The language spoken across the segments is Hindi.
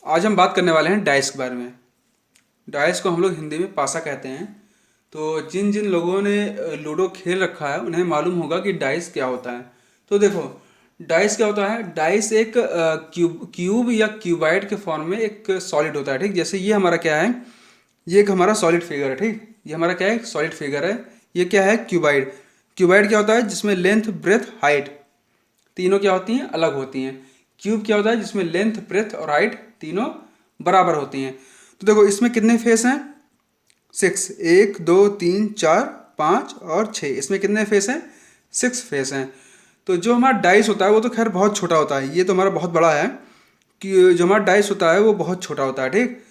आज हम बात करने वाले हैं डाइस के बारे में। डाइस को हम लोग हिंदी में पासा कहते हैं। तो जिन जिन लोगों ने लूडो खेल रखा है उन्हें मालूम होगा कि डाइस क्या होता है। तो देखो, डाइस क्या होता है। डाइस एक क्यूब या क्यूबाइड के फॉर्म में एक सॉलिड होता है, ठीक। जैसे ये हमारा क्या है, ये एक हमारा सॉलिड फिगर है, ठीक। ये हमारा क्या है, सॉलिड फिगर है। ये क्या है, क्यूबाइड। क्यूबाइड क्या होता है, जिसमें लेंथ ब्रेथ हाइट तीनों क्या होती हैं, अलग होती हैं। क्यूब क्या होता है, जिसमें लेंथ ब्रेथ और हाइट तीनों बराबर होती हैं। तो देखो, इसमें कितने फेस हैं, 6। 1 2 3 4 5 और 6, इसमें कितने फेस हैं, 6 फेस हैं। तो जो हमारा डाइस होता है वो तो खैर बहुत छोटा होता है, ये तो हमारा बहुत बड़ा है। कि जो हमारा डाइस होता है वो बहुत छोटा होता है, ठीक।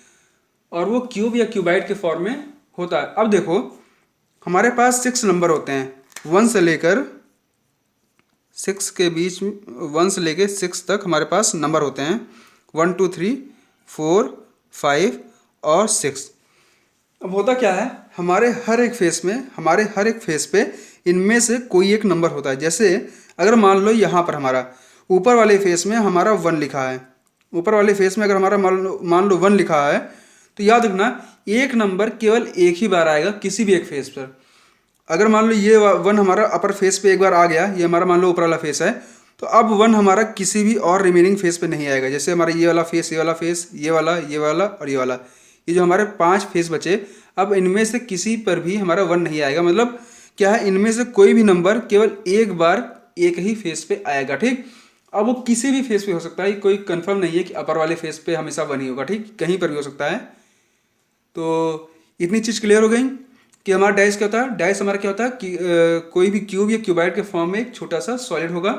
और वो क्यूब या क्यूबाइड के फॉर्म में होता है। अब देखो, हमारे पास 6 नंबर होते हैं, 1 से लेकर 6 के बीच में, 1 से लेकर 6 तक हमारे पास नंबर होते हैं। 1 2 3 4 5 और 6। अब होता क्या है, हमारे हर एक फेस पे इनमें से कोई एक नंबर होता है। जैसे अगर मान लो यहाँ पर हमारा ऊपर वाले फेस में हमारा 1 लिखा है, ऊपर वाले फेस में अगर हमारा मान लो 1 लिखा है, तो याद रखना एक नंबर केवल एक ही बार आएगा किसी भी एक फेस पर। अगर मान लो ये 1 हमारा अपर फेस पे एक बार आ गया, ये हमारा मान लो ऊपर वाला फेस है, तो अब 1 हमारा किसी भी और रिमेनिंग फेस पे नहीं आएगा। जैसे हमारा ये वाला फेस, ये वाला फेस, ये वाला और ये वाला, ये जो हमारे 5 फेस बचे, अब इनमें से किसी पर भी हमारा 1 नहीं आएगा। मतलब क्या है, इनमें से कोई भी नंबर केवल एक बार एक ही फेस पे आएगा, ठीक। अब वो किसी भी फेस पे हो सकता है, कोई कंफर्म नहीं है कि अपर वाले फेस पे हमेशा 1 ही होगा, ठीक। कहीं पर भी हो सकता है। तो इतनी चीज़ क्लियर हो गई कि हमारा डाइस क्या होता है। डाइस हमारा क्या होता है कि कोई भी क्यूब या क्यूबाइड के फॉर्म में एक छोटा सा सॉलिड होगा,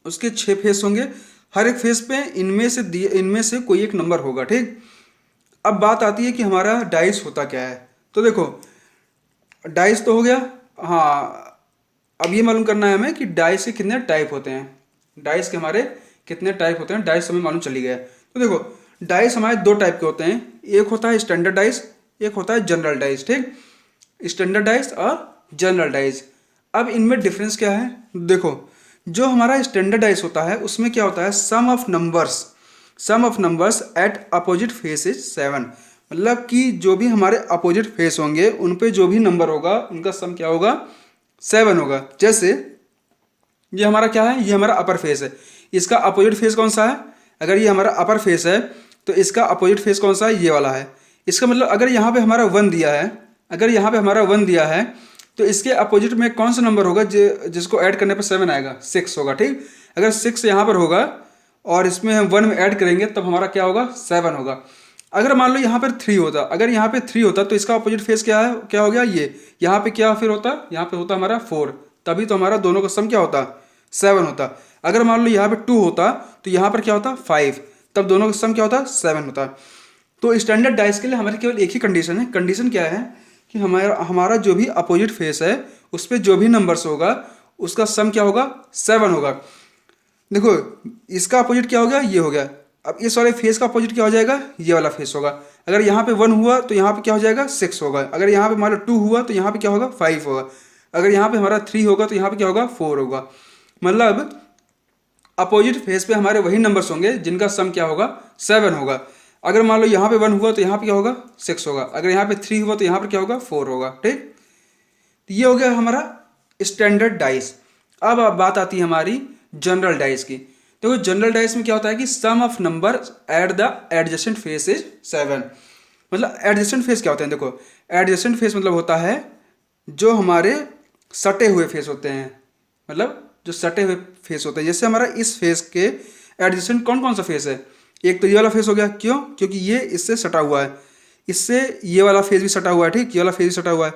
उसके 6 फेस होंगे। हर एक फेस पे इनमें से कोई एक नंबर होगा, ठीक। अब बात आती है कि हमारा डाइस होता क्या है। तो देखो, डाइस तो हो गया। हाँ, अब ये मालूम करना है हमें कि डाइस के कितने टाइप होते हैं। डाइस के हमारे कितने टाइप होते हैं, डाइस हमें मालूम चली गया। तो देखो, डाइस हमारे 2 टाइप के होते हैं। एक होता है स्टैंडर्ड डाइस, एक होता है जनरल डाइस, ठीक। स्टैंडर्ड डाइस और जनरल डाइस। अब इनमें डिफरेंस क्या है, देखो। जो हमारा स्टैंडर्ड डाइस होता है उसमें क्या होता है, sum of numbers at opposite face is 7। मतलब कि जो भी हमारे अपोजिट फेस होंगे उन पे जो भी नंबर होगा उनका सम क्या होगा, 7 होगा। जैसे ये हमारा क्या है, ये हमारा अपर फेस है, इसका अपोजिट फेस कौन सा है। अगर ये हमारा अपर फेस है तो इसका अपोजिट फेस कौन सा है, ये वाला है। इसका मतलब अगर यहाँ पे हमारा 1 दिया है, अगर यहाँ पे हमारा 1 दिया है, तो इसके अपोजिट में कौन सा नंबर होगा जिसको ऐड करने पर 7 आएगा, 6 होगा, ठीक। अगर 6 यहाँ पर होगा और इसमें हम 1 में ऐड करेंगे तब हमारा क्या होगा, 7 होगा। अगर मान लो यहाँ पर 3 होता, अगर यहाँ पे 3 होता तो इसका अपोजिट फेस क्या है, क्या हो गया ये। यहाँ पे क्या फिर होता, यहाँ पे होता हमारा 4, तभी तो हमारा दोनों का सम क्या होता, 7 होता। अगर मान लो यहाँ पे 2 होता तो यहाँ पर क्या होता, 5, तब दोनों का सम क्या होता, 7 होता। तो स्टैंडर्ड डाइस के लिए हमारी केवल एक ही कंडीशन है। कंडीशन क्या है कि हमारा हमारा जो भी अपोजिट फेस है उस पर जो भी नंबर्स होगा उसका सम क्या होगा, 7 होगा। देखो, इसका अपोजिट क्या हो गया, ये हो गया। अब इस वाले फेस का अपोजिट क्या हो जाएगा, ये वाला फेस होगा। अगर यहाँ पे 1 हुआ तो यहाँ पे क्या हो जाएगा, 6 होगा। अगर यहाँ पे मान लो 2 हुआ तो यहाँ पे क्या होगा, 5 होगा। अगर यहाँ पे हमारा 3 होगा तो यहाँ पे क्या होगा, 4 होगा। मतलब अपोजिट फेस पे हमारे वही नंबर्स होंगे जिनका सम क्या होगा, 7 होगा। अगर मान लो यहाँ पे 1 हुआ तो यहाँ पे क्या होगा, 6 होगा। अगर यहाँ पे 3 हुआ तो यहाँ पर क्या होगा, 4 होगा, ठीक। तो ये हो गया हमारा स्टैंडर्ड डाइस। अब बात आती है हमारी जनरल डाइस की। देखो, जनरल डाइस में क्या होता है कि sum of number at the adjacent face is 7। मतलब एडजेसेंट फेस क्या होते हैं, देखो, एडजेसेंट फेस मतलब होता है जो हमारे सटे हुए फेस होते हैं। मतलब जो सटे हुए फेस होते हैं, जैसे हमारा इस फेस के एडजेसेंट कौन कौन सा फेस है। एक तो ये वाला फेस हो गया, क्यों, क्योंकि ये इससे सटा हुआ है। इससे ये वाला फेस भी सटा हुआ है, ठीक, ये वाला फेस भी सटा हुआ है।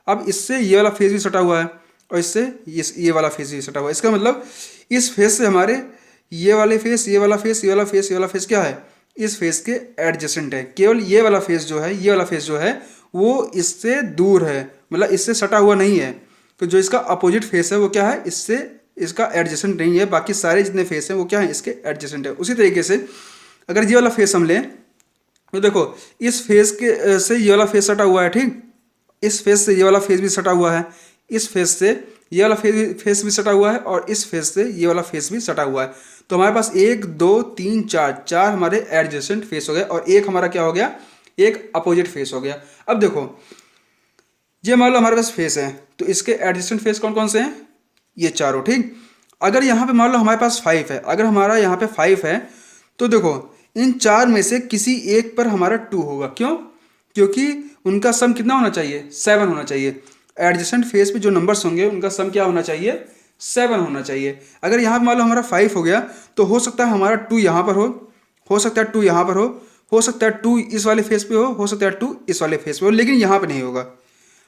अब इससे ये वाला फेस भी सटा हुआ है और इससे ये वाला फेस भी सटा हुआ है। इसका मतलब इस फेस से हमारे ये वाले फेस, ये वाला फेस, ये वाला फेस, ये वाला फेस क्या है, इस फेस के एडजेसेंट है। केवल ये वाला फेस जो है, ये वाला फेस जो है वो इससे दूर है, मतलब इससे सटा हुआ नहीं है। तो जो इसका अपोजिट फेस है वो क्या है, इससे इसका एडजेसेंट नहीं है। बाकी सारे जितने फेस हैं वो क्या है, इसके एडजेसेंट है। उसी तरीके से अगर ये वाला फेस हम लें तो देखो, इस फेस से ये वाला फेस सटा हुआ है, ठीक। इस फेस से ये वाला फेस भी सटा हुआ है, इस फेस से ये वाला फेस भी सटा हुआ है और इस फेस से ये वाला फेस भी सटा हुआ है। तो हमारे पास 1 2 3 4 चार हमारे एडजेसेंट फेस हो गए और एक हमारा क्या हो गया, एक अपोजिट फेस हो गया। अब देखो ये मान लो हमारे पास फेस है, तो इसके एडजेसेंट फेस कौन कौन से हैं, ये चारों, ठीक। अगर यहाँ पे मान लो हमारे पास 5 है, अगर हमारा यहाँ पे 5 है तो देखो इन चार में से किसी एक पर हमारा 2 होगा। क्यों? क्योंकि उनका सम कितना होना चाहिए, 7 होना चाहिए। एडजेसेंट फेस पे जो नंबर्स होंगे उनका सम क्या होना चाहिए, 7 होना चाहिए। अगर यहाँ पे मान लो हमारा 5 हो गया तो हो सकता है हमारा 2 यहाँ पर हो सकता है 2 यहाँ पर हो सकता है 2 इस वाले फेस पे हो सकता है 2 इस वाले फेस पे हो, लेकिन यहाँ पे नहीं होगा,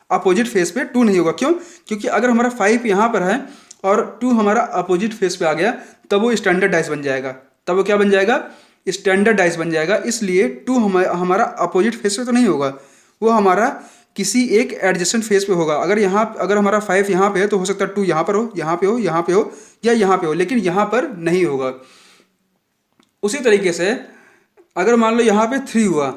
अपोजिट फेस पे 2 नहीं होगा। क्यों? क्योंकि अगर हमारा 5 यहाँ पर है और 2 हमारा अपोजिट फेस पे आ गया तब वो स्टैंडर्ड डाइस बन जाएगा, तब वो क्या बन जाएगा, स्टैंडर्ड डाइस बन जाएगा। इसलिए 2 हमारा अपोजिट फेस पे तो नहीं होगा, वो हमारा किसी एक एडजेसेंट फेस पे होगा। अगर हमारा 5 यहाँ पे है तो हो सकता है 2 यहाँ पर हो, यहाँ पे हो, यहाँ पे हो या यहाँ पे हो, लेकिन यहाँ पर नहीं होगा। उसी तरीके से अगर मान लो यहाँ पे 3 हुआ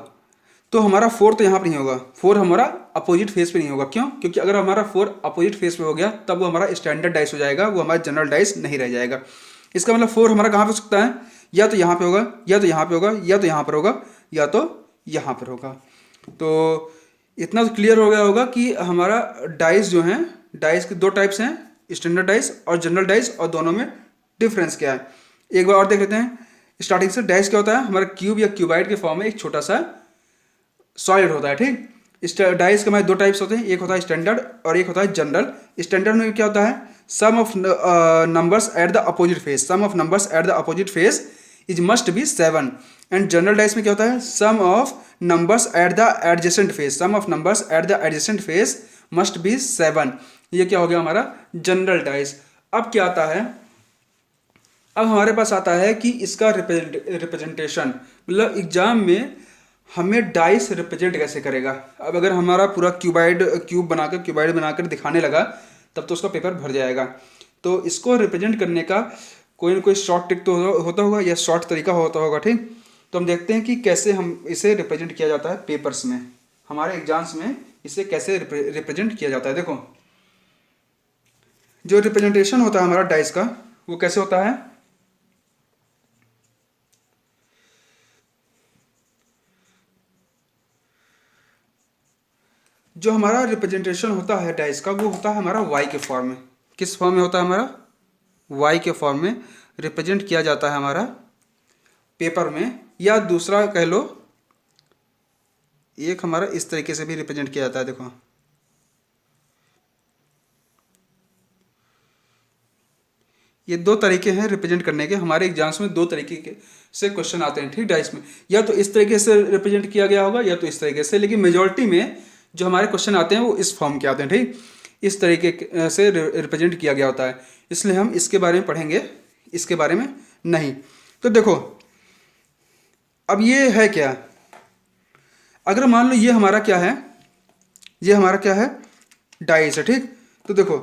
तो हमारा 4 तो यहाँ पर नहीं होगा, 4 हमारा अपोजिट फेस पे नहीं होगा। क्यों? क्योंकि अगर हमारा 4 अपोजिट फेस पे हो गया तब वो हमारा स्टैंडर्ड डाइस हो जाएगा, वो हमारा जनरल डाइस नहीं रह जाएगा। इसका मतलब 4 हमारा कहाँ पे हो सकता है, या तो यहाँ पे होगा, या तो यहाँ पे होगा, या तो यहाँ पर होगा, या तो यहाँ पर होगा। तो इतना तो क्लियर हो गया होगा कि हमारा डाइस जो हैं, डाइस के 2 टाइप्स हैं, स्टैंडर्ड डाइस और जनरल डाइस, और दोनों में डिफरेंस क्या है। एक बार और देख लेते हैं। स्टार्टिंग से डाइस क्या होता है, हमारा क्यूब या क्यूबाइड के फॉर्म में एक छोटा सा सॉलिड होता है, ठीक। डाइस के हमारे 2 टाइप्स होते हैं, एक होता है स्टैंडर्ड और एक होता है जनरल। स्टैंडर्ड में क्या होता है, sum of numbers at the opposite face, sum of numbers at the opposite face is must be 7। And general dice में क्या होता है, sum of numbers at the adjacent face, sum of numbers at the adjacent face must be 7। ये क्या हो गया हमारा जनरल डाइस। अब क्या आता है, अब हमारे पास आता है कि इसका रिप्रेजेंटेशन, मतलब एग्जाम में हमें डाइस रिप्रेजेंट कैसे करेगा। अब अगर हमारा पूरा क्यूब बनाकर दिखाने लगा तब तो उसका पेपर भर जाएगा। तो इसको रिप्रेजेंट करने का कोई ना कोई शॉर्ट ट्रिक तो होता होगा या शॉर्ट तरीका होता होगा, ठीक। तो हम देखते हैं कि कैसे हम इसे रिप्रेजेंट किया जाता है पेपर्स में, हमारे एग्जाम्स में इसे कैसे रिप्रेजेंट किया जाता है। देखो जो रिप्रेजेंटेशन होता है हमारा डाइस का वो कैसे होता है, जो हमारा रिप्रेजेंटेशन होता है डाइस का वो होता है हमारा वाई के फॉर्म में। किस फॉर्म में होता है हमारा, वाई के फॉर्म में रिप्रेजेंट किया जाता है हमारा पेपर में। या दूसरा कह लो, एक हमारा इस तरीके से भी रिप्रेजेंट किया जाता है। देखो ये 2 तरीके हैं रिप्रेजेंट करने के, हमारे एग्जाम्स में 2 तरीके के से क्वेश्चन आते हैं, ठीक, डाइस में। या तो इस तरीके से रिप्रेजेंट किया गया होगा या तो इस तरीके से, लेकिन मेजॉरिटी में जो हमारे क्वेश्चन आते हैं वो इस फॉर्म के आते हैं, ठीक, इस तरीके से रिप्रेजेंट किया गया होता है। इसलिए हम इसके बारे में पढ़ेंगे, इसके बारे में नहीं। तो देखो अब ये है क्या, अगर मान लो ये हमारा क्या है, ये हमारा क्या है, डाइस है, ठीक। तो देखो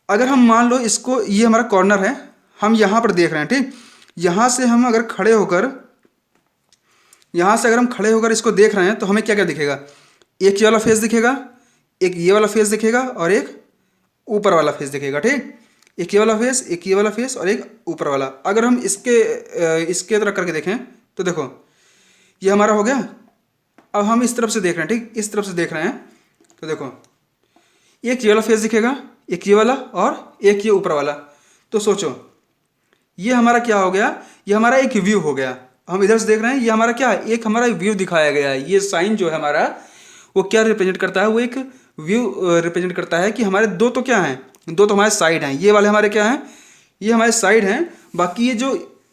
अगर हम मान लो इसको, ये हमारा कॉर्नर है, हम यहाँ पर देख रहे हैं, ठीक। यहाँ से हम अगर खड़े होकर, यहाँ से अगर हम खड़े होकर इसको देख रहे हैं तो हमें क्या क्या दिखेगा, एक ये वाला फेस दिखेगा, एक ये वाला फेस दिखेगा और एक ऊपर वाला फेस दिखेगा, ठीक। एक ये वाला फेस, एक ये वाला फेस और एक ऊपर वाला। अगर हम इसके तरह करके देखें तो देखो ये हमारा हो गया। अब हम इस तरफ से देख रहे हैं, ठीक, इस तरफ से देख रहे हैं तो देखो एक ये वाला फेस दिखेगा, एक ये वाला और एक ये ऊपर वाला। तो सोचो ये हमारा क्या हो गया, ये हमारा एक व्यू हो गया। हम इधर से देख रहे हैं, ये हमारा क्या है, एक हमारा व्यू दिखाया गया है। ये साइन जो है हमारा वो क्या रिप्रेजेंट करता है, वो एक व्यू रिप्रेजेंट करता है कि हमारे 2 तो क्या हैं, 2 तो हमारे साइड हैं, ये वाले हमारे क्या हैं, ये हमारे साइड हैं। बाकी ये जो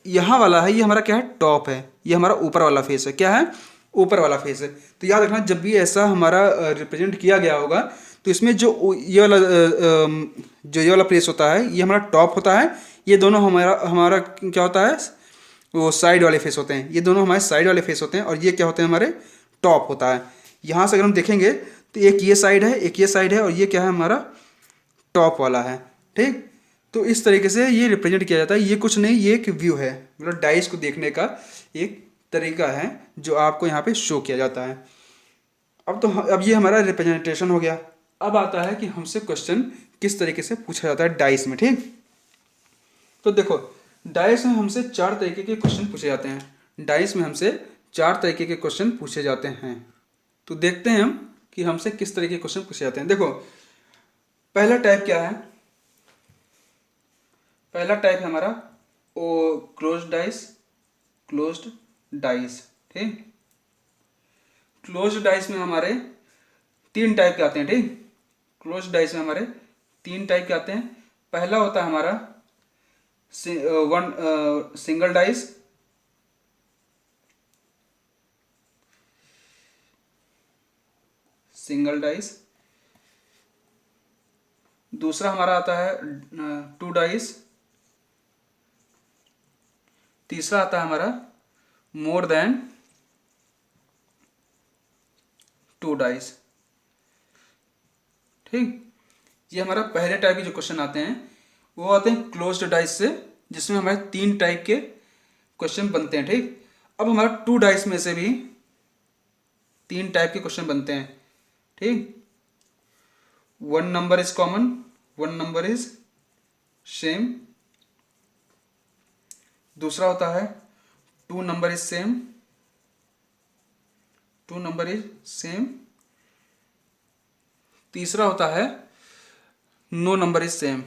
यहाँ वाला है ये हमारा क्या है, टॉप है, ये हमारा ऊपर वाला फेस है, क्या है, ऊपर वाला फेस है। तो याद रखना जब भी ऐसा हमारा रिप्रेजेंट किया गया होगा तो इसमें जो ये वाला प्लेस होता है ये हमारा टॉप होता है, ये दोनों हमारा क्या होता है, वो साइड वाले फेस होते हैं, ये दोनों हमारे साइड वाले फेस होते हैं और ये क्या होते हैं, हमारे टॉप होता है। यहाँ से अगर हम देखेंगे तो एक ये साइड है, एक ये साइड है और ये क्या है, हमारा टॉप वाला है, ठीक। तो इस तरीके से ये रिप्रेजेंट किया जाता है। ये कुछ नहीं, ये एक व्यू है, मतलब डाइस को देखने का एक तरीका है जो आपको यहाँ पे शो किया जाता है। अब ये हमारा रिप्रेजेंटेशन हो गया। अब आता है कि हमसे क्वेश्चन किस तरीके से पूछा जाता है डाइस में। ठीक, तो देखो डाइस में हमसे 4 तरीके के क्वेश्चन पूछे जाते हैं। डाइस में हमसे 4 तरीके के क्वेश्चन पूछे जाते हैं। तो देखते हैं हम कि हमसे किस तरीके के क्वेश्चन पूछे जाते हैं। देखो पहला टाइप क्या है, पहला टाइप है हमारा ओ क्लोज्ड डाइस, क्लोज्ड डाइस। ठीक, क्लोज्ड डाइस में हमारे 3 टाइप के आते हैं। ठीक, क्लोज्ड डाइस में हमारे 3 टाइप के आते हैं। पहला होता है हमारा सिंगल डाइस, सिंगल डाइस। दूसरा हमारा आता है 2 डाइस। तीसरा आता है हमारा मोर देन 2 डाइस। ठीक, ये हमारा पहले टाइप के जो क्वेश्चन आते हैं वो आते हैं क्लोज्ड डाइस से, जिसमें हमारे 3 टाइप के क्वेश्चन बनते हैं। ठीक, अब हमारा 2 डाइस में से भी 3 टाइप के क्वेश्चन बनते हैं। ठीक, 1 number is common, 1 number is same. दूसरा होता है 2 number is same, 2 number is same. तीसरा होता है no number is same.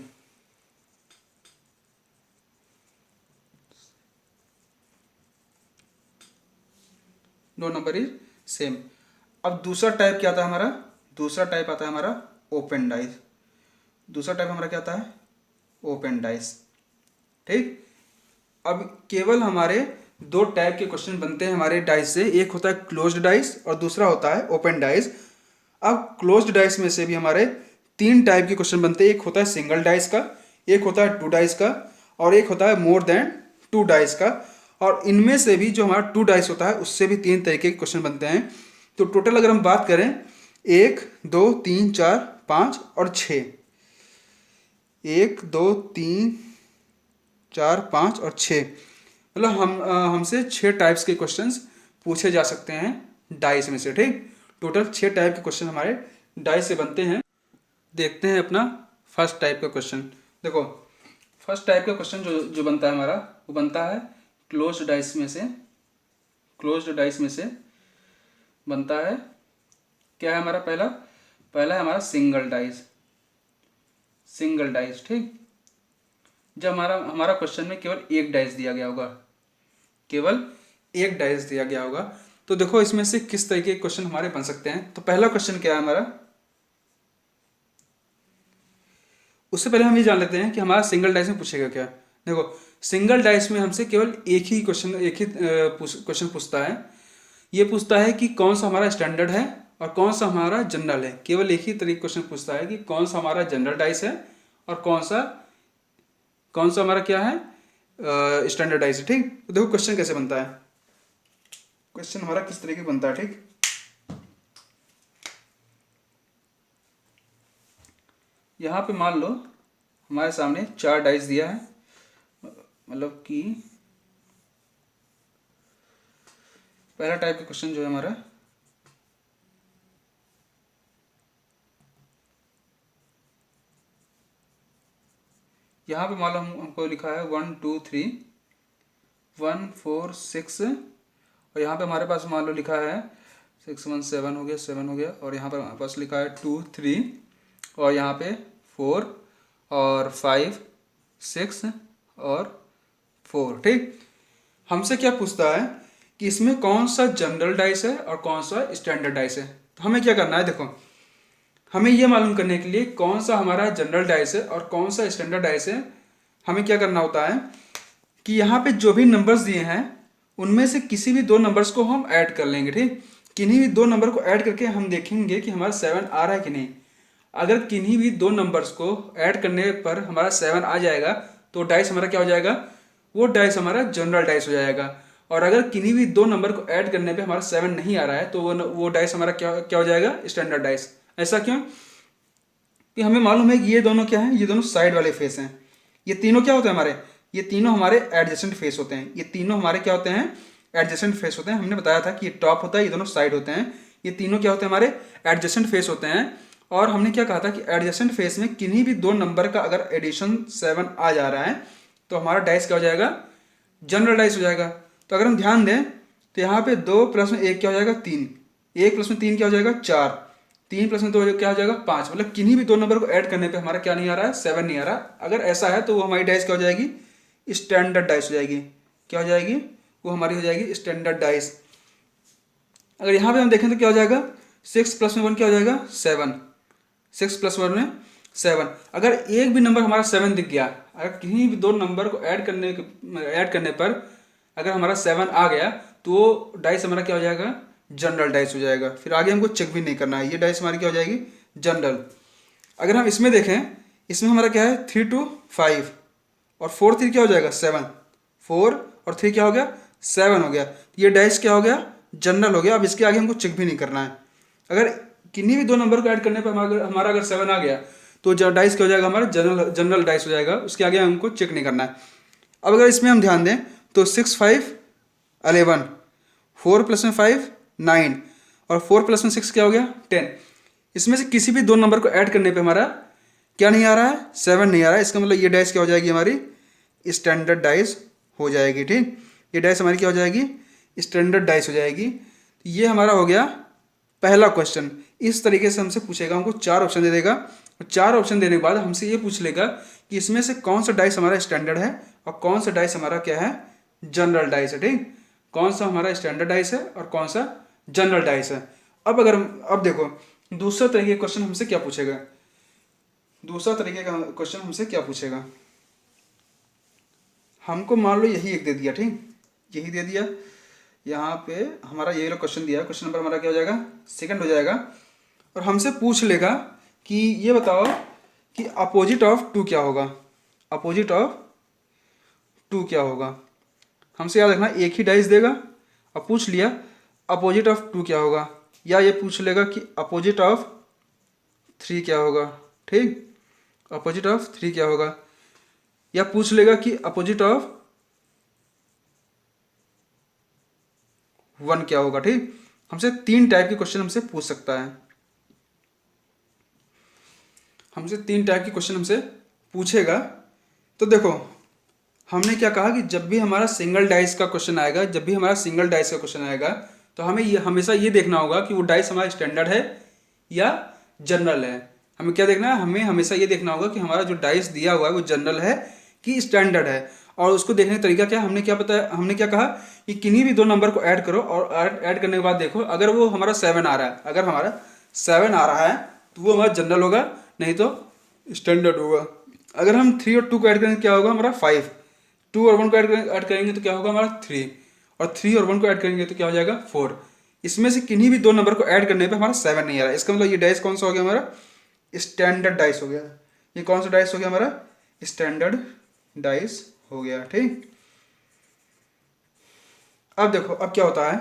No number is same. अब दूसरा टाइप क्या आता है हमारा, दूसरा टाइप आता है हमारा ओपन डाइस। दूसरा टाइप हमारा क्या आता है, ओपन डाइस। ठीक, अब केवल हमारे 2 टाइप के क्वेश्चन बनते हैं हमारे डाइस से, एक होता है क्लोज्ड डाइस और दूसरा होता है ओपन डाइस। अब क्लोज्ड डाइस में से भी हमारे 3 टाइप के क्वेश्चन बनते हैं, एक होता है सिंगल डाइस का, एक होता है 2 डाइस का और एक होता है मोर देन 2 डाइस का। और इनमें से भी जो हमारा 2 डाइस होता है उससे भी 3 तरीके के क्वेश्चन बनते हैं। तो टोटल अगर हम बात करें 1 2 3 4 5 और 6, 1 2 3 4 5 और 6, मतलब हमसे 6 टाइप्स के क्वेश्चंस पूछे जा सकते हैं डाइस में से। ठीक, टोटल 6 टाइप के क्वेश्चन हमारे डाइस से बनते हैं। देखते हैं अपना फर्स्ट टाइप का क्वेश्चन। देखो फर्स्ट टाइप का क्वेश्चन जो जो बनता है हमारा, वो बनता है क्लोज्ड डाइस में से, क्लोज्ड डाइस में से बनता है। क्या है हमारा पहला, पहला है हमारा सिंगल डाइस, सिंगल डाइस। ठीक, जब हमारा हमारा क्वेश्चन में केवल एक डाइस दिया गया होगा, केवल एक डाइस दिया गया होगा। तो देखो इसमें से किस तरीके के क्वेश्चन हमारे बन सकते हैं। तो पहला क्वेश्चन क्या है हमारा, उससे पहले हम ये जान लेते हैं कि हमारा सिंगल डाइस में पूछेगा क्या। देखो सिंगल डाइस में हमसे केवल एक ही क्वेश्चन पूछता है। ये पूछता है कि कौन सा हमारा स्टैंडर्ड है और कौन सा हमारा जनरल है। केवल एक ही तरीके क्वेश्चन पूछता है कि कौन सा हमारा जनरल डाइस है और कौन सा हमारा क्या है स्टैंडर्ड डाइस है। ठीक, तो देखो क्वेश्चन कैसे बनता है, क्वेश्चन हमारा किस तरीके बनता है। ठीक, यहाँ पे मान लो हमारे सामने 4 डाइस दिया है, मतलब कि पहला टाइप का क्वेश्चन जो है हमारा, यहाँ पे मान लो हमको लिखा है 1 2 3 1 4 6 और यहाँ पे हमारे पास मान लो लिखा है 6 1 7 हो गया, 7 हो गया और यहाँ पर हमारे पास लिखा है 2 3 और यहाँ पे 4 और 5 6 और 4। ठीक, हमसे क्या पूछता है कि इसमें कौन सा जनरल डाइस है और कौन सा स्टैंडर्ड डाइस है। तो हमें क्या करना है, देखो हमें ये मालूम करने के लिए कौन सा हमारा जनरल डाइस है और कौन सा स्टैंडर्ड डाइस है, हमें क्या करना होता है कि यहाँ पे जो भी नंबर्स दिए हैं उनमें से किसी भी 2 नंबर्स को हम ऐड कर लेंगे। ठीक, किन्हीं भी 2 नंबर को ऐड करके हम देखेंगे कि हमारा 7 आ रहा है कि नहीं। अगर किन्हीं भी 2 नंबर्स को ऐड करने पर हमारा 7 आ जाएगा तो डाइस हमारा क्या हो जाएगा, वो डाइस हमारा जनरल डाइस हो जाएगा। और अगर किन्हीं भी 2 नंबर को ऐड करने पे हमारा 7 नहीं आ रहा है तो वो डाइस हमारा क्या क्या हो जाएगा, स्टैंडर्ड डाइस। ऐसा क्यों, कि हमें मालूम है कि ये दोनों क्या हैं, ये दोनों साइड वाले फेस हैं। ये तीनों क्या होते हैं हमारे, ये तीनों हमारे एडजेसेंट फेस होते हैं। ये तीनों हमारे क्या होते हैं, एडजेसेंट फेस होते हैं। हमने बताया था कि ये टॉप होता है, ये दोनों साइड होते हैं। ये तीनों क्या होते हैं, हमारे एडजेसेंट फेस होते हैं। और हमने क्या कहा था कि एडजेसेंट फेस में किन्हीं भी दो नंबर का अगर एडिशन 7 आ जा रहा है तो हमारा डाइस क्या हो जाएगा, जनरल डाइस हो जाएगा। तो अगर हम ध्यान दें तो यहाँ पे 2 प्लस में 1 क्या हो जाएगा 3, 1 प्लस में 3 क्या हो जाएगा 4, 3 प्लस में 2 क्या हो जाएगा 5। मतलब किन्हीं भी दो नंबर को ऐड करने पे हमारा क्या नहीं आ रहा है, 7 नहीं आ रहा। अगर ऐसा है तो वो हमारी डाइस क्या हो जाएगी, स्टैंडर्ड डाइस हो जाएगी। क्या हो जाएगी, वो हमारी हो जाएगी स्टैंडर्ड डाइस। अगर यहाँ पे हम देखें तो क्या हो जाएगा, 6 प्लस में 1 क्या हो जाएगा 7, 6 प्लस 1 में 7। अगर एक भी नंबर हमारा 7 दिख गया, अगर कहीं भी दो नंबर को ऐड करने पर अगर हमारा 7 आ गया तो वो डाइस हमारा क्या हो जाएगा, जनरल डाइस हो जाएगा। फिर आगे हमको चेक भी नहीं करना है, ये डाइस हमारी क्या हो जाएगी, जनरल। अगर हम इसमें देखें, इसमें हमारा क्या है 3 2 5 और 4 3 क्या हो जाएगा 7, 4 और 3 क्या हो गया 7 हो गया। ये डाइस क्या हो गया, जनरल हो गया। अब इसके आगे हमको चेक भी नहीं करना है। अगर किन्हीं भी दो नंबर को ऐड करने पर हमारा अगर 7 आ गया तो डाइस क्या हो जाएगा, हमारा जनरल डाइस हो जाएगा। उसके आगे हमको चेक नहीं करना है। अब अगर इसमें हम ध्यान दें तो 6 5 11, 4 प्लस में 5 9 और 4 प्लस में 6 क्या हो गया 10। इसमें से किसी भी दो नंबर को ऐड करने पे हमारा क्या नहीं आ रहा है, 7 नहीं आ रहा है। इसका मतलब ये डाइस क्या हो जाएगी, हमारी स्टैंडर्ड डाइस हो जाएगी। ठीक, ये डाइस हमारी क्या हो जाएगी, स्टैंडर्ड डाइस हो जाएगी। तो ये हमारा हो गया पहला क्वेश्चन। इस तरीके से हमसे पूछेगा, हमको 4 ऑप्शन दे देगा और 4 ऑप्शन देने के बाद हमसे ये पूछ लेगा कि इसमें से कौन सा डाइस हमारा स्टैंडर्ड है और कौन सा डाइस हमारा क्या है, जनरल डाइस है। ठीक, कौन सा हमारा स्टैंडर्ड डाइस है और कौन सा जनरल डाइस है। अब देखो दूसरा तरीके का क्वेश्चन हमसे क्या पूछेगा, दूसरा तरीके का क्वेश्चन हमसे क्या पूछेगा। हमको मान लो यही एक दे दिया, ठीक, यही दे दिया। यहाँ पे हमारा ये वाला क्वेश्चन दिया है, क्वेश्चन नंबर हमारा क्या हो जाएगा, सेकंड हो जाएगा। और हमसे पूछ लेगा कि ये बताओ कि अपोजिट ऑफ 2 क्या होगा, अपोजिट ऑफ 2 क्या होगा। हमसे याद रखना एक ही डाइस देगा और पूछ लिया अपोजिट ऑफ 2 क्या होगा, या ये पूछ लेगा कि अपोजिट ऑफ 3 क्या होगा। ठीक, अपोजिट ऑफ 3 क्या होगा, या पूछ लेगा कि अपोजिट ऑफ 1 क्या होगा। ठीक, हमसे 3 टाइप के क्वेश्चन हमसे पूछ सकता है, हमसे 3 टाइप के क्वेश्चन हमसे पूछेगा। तो देखो हमने क्या कहा कि जब भी हमारा सिंगल डाइस का क्वेश्चन आएगा, जब भी हमारा सिंगल डाइस का क्वेश्चन आएगा तो हमें ये हमेशा ये देखना होगा कि वो डाइस हमारा स्टैंडर्ड है या जनरल है। हमें क्या देखना है, हमें हमेशा ये देखना होगा कि हमारा जो डाइस दिया हुआ है वो जनरल है कि स्टैंडर्ड है। और उसको देखने का तरीका क्या, हमने क्या पता है, हमने क्या कहा कि किन्हीं भी दो नंबर को ऐड करो और ऐड करने के बाद देखो अगर वो हमारा 7 आ रहा है, अगर हमारा 7 आ रहा है तो वो हमारा जनरल होगा, नहीं तो स्टैंडर्ड होगा। अगर हम 3 और 2 को ऐड करेंगे क्या होगा हमारा 5, 2 और 1 को ऐड करेंगे तो क्या होगा हमारा 3, और 3 और 1 को ऐड करेंगे तो क्या हो जाएगा 4। इसमें से किन्हीं भी दो नंबर को ऐड करने पे हमारा 7 नहीं आ रहा है। इसका मतलब ये डाइस कौन सा हो गया, हमारा स्टैंडर्ड डाइस हो गया। ये कौन सा डाइस हो गया, हमारा स्टैंडर्ड डाइस हो गया। ठीक, अब देखो अब क्या होता है,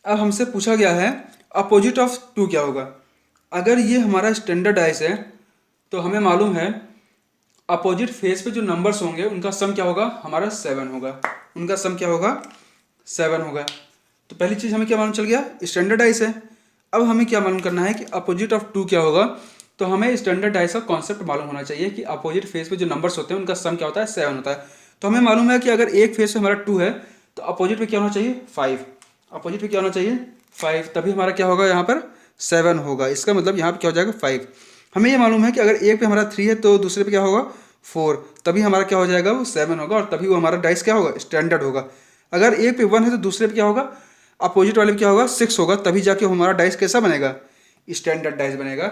अब हमसे पूछा गया है अपोजिट ऑफ 2 क्या होगा। अगर ये हमारा स्टैंडर्ड डाइस है तो हमें मालूम है अपोजिट फेस पे जो नंबर्स होंगे उनका सम क्या होगा, हमारा 7 होगा, उनका सम क्या होगा 7 होगा। तो पहली चीज़ हमें क्या मालूम चल गया, स्टैंडर्ड डाइस है। अब हमें क्या मालूम करना है कि अपोजिट ऑफ 2 क्या होगा। तो हमें स्टैंडर्ड डाइस का कॉन्सेप्ट मालूम होना चाहिए कि अपोजिट फेस पे जो नंबर्स होते हैं उनका सम क्या होता है, 7 होता है। तो हमें मालूम है कि अगर एक फेस पे हमारा 2 है तो अपोजिट पे क्या होना चाहिए 5, अपोजिट पे क्या होना चाहिए 5, तभी हमारा क्या होगा यहाँ पर 7 होगा। इसका मतलब यहाँ पर क्या हो जाएगा 5। हमें ये मालूम है कि अगर एक पे हमारा 3 है तो दूसरे पे क्या होगा 4, तभी हमारा क्या हो जाएगा वो 7 होगा, और तभी वो हमारा डाइस क्या होगा स्टैंडर्ड होगा। अगर एक पे 1 है तो दूसरे पे क्या होगा, अपोजिट वाले पे क्या होगा 6 होगा, तभी जाके हमारा डाइस कैसा बनेगा, स्टैंडर्ड डाइस बनेगा।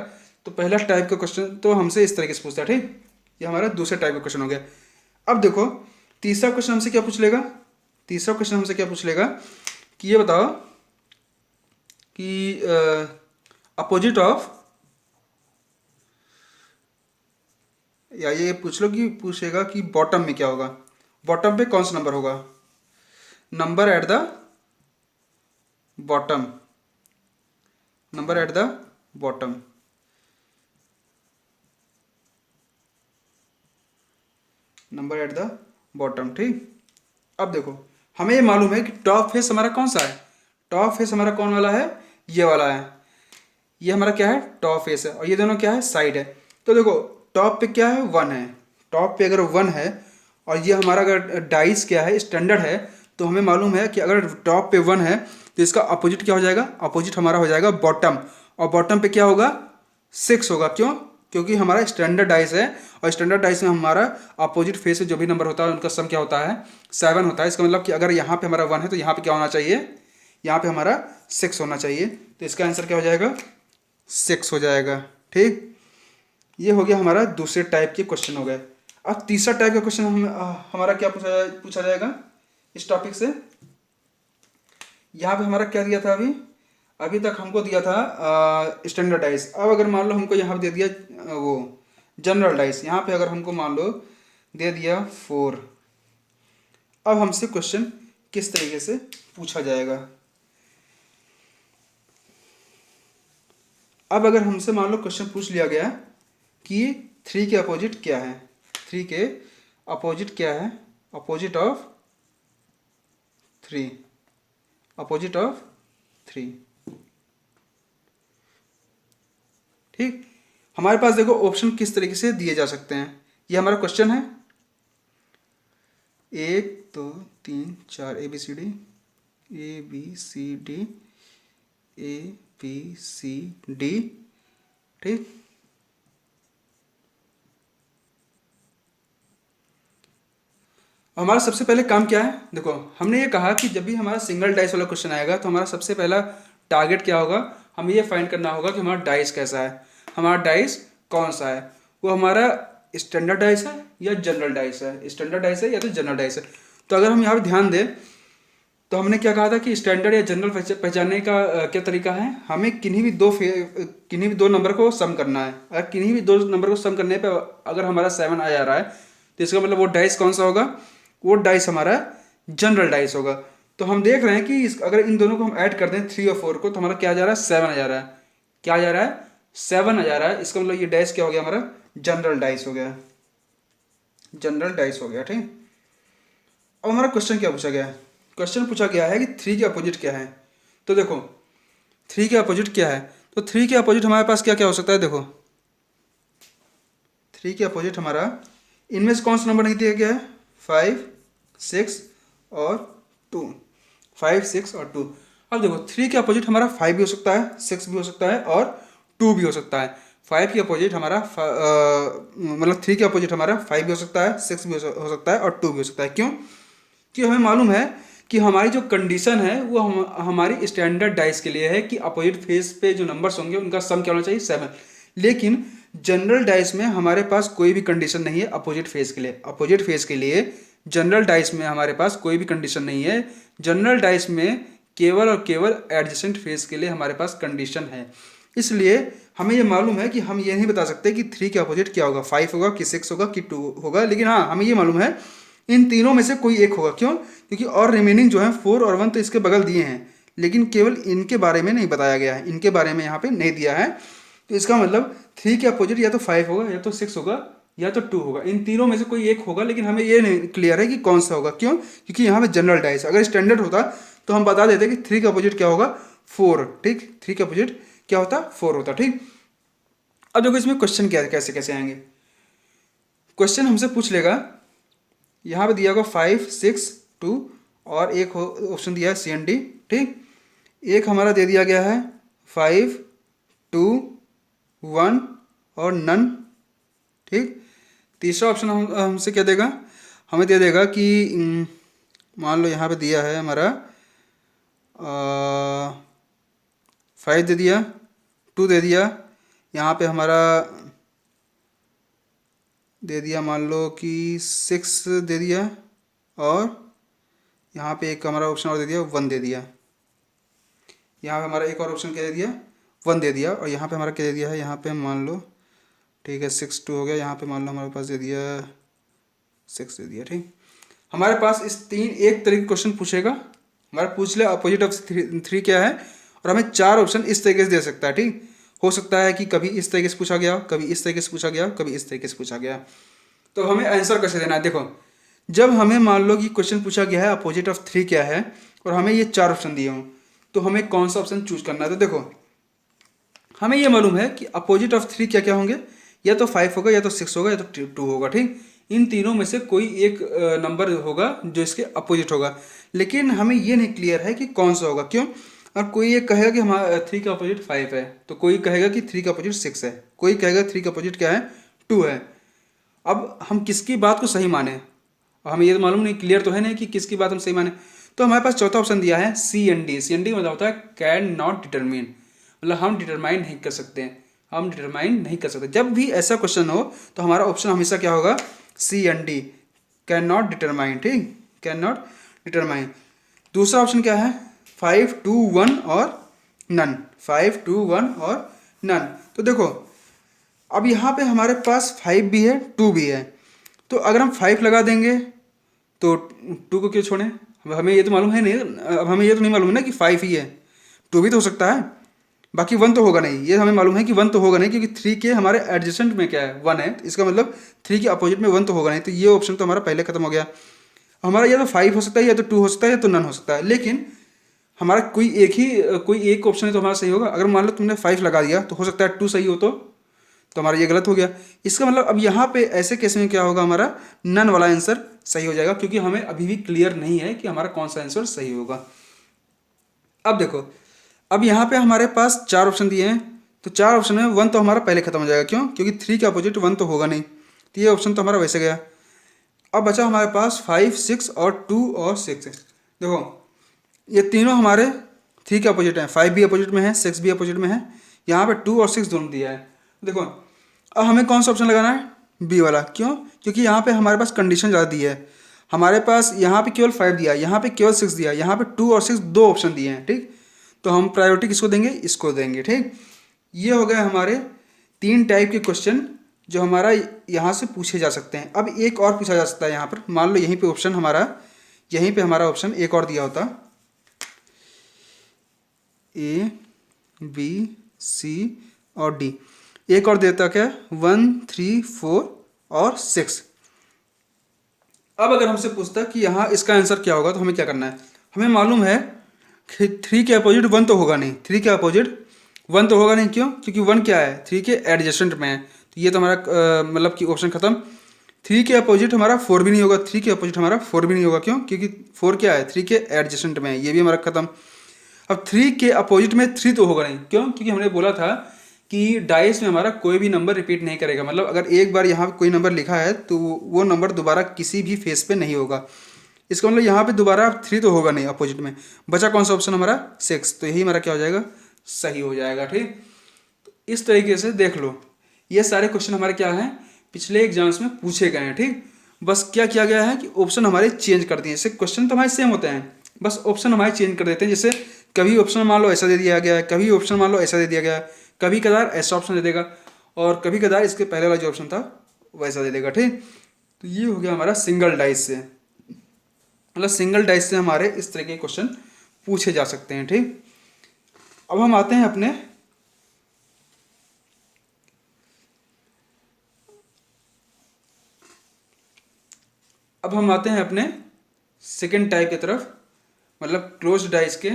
तो पहला टाइप का क्वेश्चन तो हमसे इस तरीके से पूछता है। ठीक, ये हमारा दूसरे टाइप का क्वेश्चन हो गया। अब देखो तीसरा क्वेश्चन हमसे क्या पूछ लेगा, तीसरा क्वेश्चन हमसे क्या पूछ लेगा कि ये बताओ कि अपोजिट ऑफ, या ये पूछ लो कि पूछेगा कि बॉटम में क्या होगा, बॉटम पे कौन सा नंबर होगा, number at the bottom, number at the bottom. Number at the bottom. ठीक, अब देखो हमें ये मालूम है कि टॉप फेस हमारा कौन सा है, टॉप फेस हमारा कौन वाला है, ये वाला है। ये हमारा क्या है, टॉप फेस है, और ये दोनों क्या है, साइड है। तो देखो टॉप पे क्या है, 1 है, टॉप पे अगर 1 है, और ये हमारा अगर डाइस क्या है, स्टैंडर्ड है, तो हमें मालूम है कि अगर टॉप पे 1 है तो इसका अपोजिट क्या हो जाएगा, अपोजिट हमारा हो जाएगा बॉटम, और बॉटम पे क्या होगा, 6 होगा। क्यों, क्योंकि हमारा स्टैंडर्ड डाइस है, और स्टैंडर्ड डाइस में हमारा अपोजिट फेस से जो भी नंबर होता है उनका सम क्या होता है, 7 होता है। इसका मतलब कि अगर यहाँ पे हमारा 1 है तो यहाँ पे क्या होना चाहिए, यहाँ पे हमारा 6 होना चाहिए। तो इसका आंसर क्या हो जाएगा, 6 हो जाएगा। ठीक, ये हो गया हमारा दूसरे टाइप के क्वेश्चन हो गए। अब तीसरा टाइप का क्वेश्चन हमारा क्या पूछा जाएगा इस टॉपिक से। यहाँ पे हमारा क्या दिया था, अभी अभी तक हमको दिया था स्टैंडर्ड डाइस। अब अगर मान लो हमको यहाँ पे दे दिया वो जनरल डाइस, यहाँ पे अगर हमको मान लो दे दिया 4। अब हमसे क्वेश्चन किस तरीके से पूछा जाएगा। अब अगर हमसे मान लो क्वेश्चन पूछ लिया गया कि 3 के अपोजिट क्या है, 3 के अपोजिट क्या है, अपोजिट ऑफ 3, अपोजिट ऑफ 3। ठीक, हमारे पास देखो ऑप्शन किस तरीके से दिए जा सकते हैं। ये हमारा क्वेश्चन है 1 2 3 4 A B C D, A B C D, A B C D. ठीक, हमारा सबसे पहले काम क्या है, देखो हमने ये कहा कि जब भी हमारा सिंगल डाइस वाला क्वेश्चन आएगा तो हमारा सबसे पहला टारगेट क्या होगा, हमें ये फाइंड करना होगा कि हमारा डाइस कैसा है, हमारा डाइस कौन सा है, वो हमारा स्टैंडर्ड डाइस है या जनरल डाइस है, स्टैंडर्ड डाइस है या तो जनरल डाइस है। तो अगर हम यहाँ पे ध्यान दें तो हमने क्या कहा था कि स्टैंडर्ड या जनरल पहचानने का क्या तरीका है, हमें किन्हीं भी दो नंबर को सम करना है। अगर किन्हीं भी दो नंबर को सम करने पे अगर हमारा 7 आ जा रहा है तो इसका मतलब वो डाइस कौन सा होगा, वो डाइस हमारा जनरल डाइस होगा। तो हम देख रहे हैं कि अगर इन दोनों को हम ऐड कर दें 3 और 4 को तो हमारा क्या आ जा रहा है, 7 आ जा रहा है। क्या आ जा रहा है, 7 आ जा रहा है। इसका मतलब ये डाइस क्या हो गया, हमारा जनरल डाइस हो गया, जनरल डाइस हो गया। ठीक, अब हमारा क्वेश्चन क्या पूछा गया है, क्वेश्चन पूछा गया है कि 3 के अपोजिट क्या है। तो देखो 3 के अपोजिट क्या है, तो 3 के अपोजिट हमारे पास क्या क्या हो सकता है। देखो 3 के अपोजिट हमारा इनमें से कौन सा नंबर नहीं दिया गया है, 5 6 और 2, 5 6 और 2। अब देखो 3 के अपोजिट हमारा 5 भी हो सकता है, 6 भी हो सकता है और 2 भी हो सकता है। 5 के अपोजिट हमारा मतलब 3 के अपोजिट हमारा 5 भी हो सकता है, 6 भी हो सकता है और 2 भी हो सकता है। क्यों, कि हमें मालूम है कि हमारी जो कंडीशन है वो हमारी स्टैंडर्ड डाइस के लिए है कि अपोजिट फेस पे जो नंबर्स होंगे उनका सम क्या होना चाहिए, 7। लेकिन जनरल डाइस में हमारे पास कोई भी कंडीशन नहीं है अपोजिट फेस के लिए। अपोजिट फेस के लिए जनरल डाइस में हमारे पास कोई भी कंडीशन नहीं है। जनरल डाइस में केवल और केवल एडजेसेंट फेस के लिए हमारे पास कंडीशन है। इसलिए हमें ये मालूम है कि हम ये नहीं बता सकते कि 3 के अपोजिट क्या होगा, 5 होगा कि 6 होगा कि 2 होगा। लेकिन हाँ, हमें ये मालूम है इन तीनों में से कोई एक होगा। क्यों, क्योंकि और रिमेनिंग जो है 4 और 1 तो इसके बगल दिए हैं, लेकिन केवल इनके बारे में नहीं बताया गया है, इनके बारे में यहाँ पे नहीं दिया है। तो इसका मतलब 3 के अपोजिट या तो 5 होगा या तो 6 होगा या तो 2 होगा। इन तीनों में से कोई एक होगा, लेकिन हमें ये नहीं क्लियर है कि कौन सा होगा। क्यों, क्योंकि यहाँ पे जनरल डाइस, अगर स्टैंडर्ड होता तो हम बता देते कि 3 का अपोजिट क्या होगा, 4। ठीक, 3 का अपोजिट क्या होता, 4 होता। ठीक, अब देखो इसमें क्वेश्चन क्या कैसे कैसे आएंगे। क्वेश्चन हमसे पूछ लेगा, यहाँ पे दिया होगा 5 6 2 और एक ऑप्शन दिया है CND। ठीक, एक हमारा दे दिया गया है 5 2 1 और नन। ठीक, तीसरा ऑप्शन हमसे क्या देगा, हमें दे देगा कि मान लो यहाँ पे दिया है हमारा 5 दे दिया, 2 दे दिया, यहाँ पे हमारा दे दिया मान लो कि 6 दे दिया, और यहाँ पे एक हमारा ऑप्शन और दे दिया 1 दे दिया। यहाँ पे हमारा एक और ऑप्शन क्या दे दिया, 1 दे दिया। और यहाँ पे हमारा क्या दे दिया है, यहाँ पे मान लो ठीक है 6 2 हो गया, यहाँ पे मान लो हमारे पास दे दिया 6 दे दिया। ठीक, हमारे पास इस एक तरीके क्वेश्चन पूछेगा, हमारा पूछ ले अपोजिट ऑफ 3 क्या है, और हमें 4 ऑप्शन इस तरीके से दे सकता है। ठीक, हो सकता है कि कभी इस तरीके से पूछा गया, कभी इस तरीके से पूछा गया, कभी इस तरीके से पूछा गया। तो हमें आंसर कैसे देना है, देखो जब हमें मान लो कि क्वेश्चन पूछा गया है अपोजिट ऑफ 3 क्या है और हमें ये 4 ऑप्शन दिए हों, तो हमें कौन सा ऑप्शन चूज करना है। तो देखो हमें ये मालूम है कि अपोजिट ऑफ 3 क्या क्या होंगे, या तो 5 होगा, या तो 6 होगा, या तो 2 होगा, ठीक। इन तीनों में से कोई एक नंबर होगा जो इसके अपोजिट होगा, लेकिन हमें ये नहीं क्लियर है कि कौन सा होगा। क्यों? और कोई ये कहेगा कि हमारा 3 का अपोजिट 5 है, तो कोई कहेगा कि 3 का अपोजिट 6 है, कोई कहेगा 3 का अपोजिट क्या है, 2 है। अब हम किसकी बात को सही माने, हमें ये तो मालूम नहीं, क्लियर तो है नहीं कि किसकी बात हम सही माने। तो हमारे पास चौथा ऑप्शन दिया है C and D. C and D मतलब होता है कैन नॉट डिटरमाइन, मतलब हम डिटरमाइन नहीं कर सकते हैं, हम डिटरमाइन नहीं कर सकते। जब भी ऐसा क्वेश्चन हो तो हमारा ऑप्शन हमेशा क्या होगा, C and D, can not determine, ठीक, कैन नॉट डिटरमाइन। दूसरा ऑप्शन क्या है, 5 2 1 और नन, 5 2 1 और नन। तो देखो अब यहाँ पे हमारे पास 5 भी है 2 भी है, तो अगर हम 5 लगा देंगे तो 2 को क्यों छोड़ें, अब हमें ये तो मालूम है नहीं, अब हमें ये तो नहीं मालूम है ना कि 5 ही है, 2 भी तो हो सकता है, बाकी 1 तो होगा नहीं, ये हमें मालूम है कि 1 तो होगा नहीं, क्योंकि 3 के हमारे एडजेसेंट में क्या है, 1 है, तो इसका मतलब 3 के अपोजिट में 1 तो होगा नहीं, तो ये ऑप्शन तो हमारा पहले खत्म हो गया। हमारा या तो 5 हो सकता है, या तो 2 हो सकता है, या तो नन हो सकता है, लेकिन हमारा कोई एक ऑप्शन है तो हमारा सही होगा। अगर मान लो तुमने 5 लगा दिया तो हो सकता है 2 सही हो, तो हमारा ये गलत हो गया। इसका मतलब अब यहाँ पे ऐसे केस में क्या होगा, हमारा नन वाला आंसर सही हो जाएगा, क्योंकि हमें अभी भी क्लियर नहीं है कि हमारा कौन सा आंसर सही होगा। अब देखो, अब यहाँ पे हमारे पास 4 ऑप्शन दिए हैं, तो 4 ऑप्शन में 1 तो हमारा पहले खत्म हो जाएगा। क्यों? क्योंकि 3 के अपोजिट 1 तो होगा नहीं, तो ये ऑप्शन तो हमारा वैसे गया। अब बचा हमारे पास 5 6 और 2 और 6। देखो ये तीनों हमारे 3 के अपोजिट हैं, 5 भी अपोजिट में है, 6 भी अपोजिट में है, यहाँ पे 2 और 6 दोनों दिया है। देखो अब हमें कौन सा ऑप्शन लगाना है, बी वाला। क्यों? क्योंकि यहाँ पे हमारे पास कंडीशन ज़्यादा दी है, हमारे पास यहाँ पे केवल 5 दिया, यहाँ पे केवल 6 दिया, यहाँ पे 2 और 6 दो ऑप्शन दिए हैं, ठीक। तो हम प्रायोरिटी किसको देंगे, इसको देंगे, ठीक। ये हो गए हमारे 3 टाइप के क्वेश्चन जो हमारा यहाँ से पूछे जा सकते हैं। अब एक और पूछा जा सकता है यहाँ पर, मान लो यहीं पे ऑप्शन हमारा, यहीं पे हमारा ऑप्शन एक और दिया होता, ए बी सी और डी, एक और देता क्या, 1 3 4 और 6। अब अगर हमसे पूछता कि यहाँ इसका आंसर क्या होगा, तो हमें क्या करना है, हमें मालूम है कि 3 के अपोजिट 1 तो होगा नहीं, 3 के अपोजिट 1 तो होगा नहीं। क्यों? क्योंकि 1 क्या है, 3 के एडजेसेंट में है, तो ये तो हमारा मतलब कि ऑप्शन खत्म। 3 के अपोजिट हमारा 4 भी नहीं होगा, 3 के अपोजिट हमारा 4 भी नहीं होगा। क्यों? क्योंकि 4 क्या है, 3 के एडजेसेंट में है, ये भी हमारा खत्म। अब 3 के अपोजिट में 3 तो होगा नहीं। क्यों? क्योंकि हमने बोला था कि डाइस में हमारा कोई भी नंबर रिपीट नहीं करेगा, मतलब अगर एक बार यहाँ पे कोई नंबर लिखा है तो वो नंबर दोबारा किसी भी फेस पे नहीं होगा। इसका मतलब यहाँ पे दोबारा 3 तो होगा नहीं अपोजिट में। बचा कौन सा ऑप्शन हमारा, 6, तो यही हमारा क्या हो जाएगा, सही हो जाएगा, ठीक। तो इस तरीके से देख लो, ये सारे क्वेश्चन हमारे क्या हैं, पिछले एग्जाम्स में पूछे गए हैं, ठीक। बस क्या किया गया है कि ऑप्शन हमारे चेंज कर दिए। जैसे क्वेश्चन तो हमारे सेम होते हैं, बस ऑप्शन हमारे चेंज कर देते हैं। जैसे कभी ऑप्शन मान लो ऐसा दे दिया गया है, कभी ऑप्शन मान लो ऐसा दे दिया गया है, कभी कदार ऐसा ऑप्शन दे देगा, और कभी कदार इसके पहले वाला जो ऑप्शन था वैसा दे देगा, ठीक। तो ये हो गया हमारा सिंगल डाइस से, मतलब सिंगल डाइस से हमारे इस तरह के क्वेश्चन पूछे जा सकते हैं, ठीक। अब हम आते हैं अपने सेकंड टाइप की तरफ, मतलब क्लोज्ड डाइस के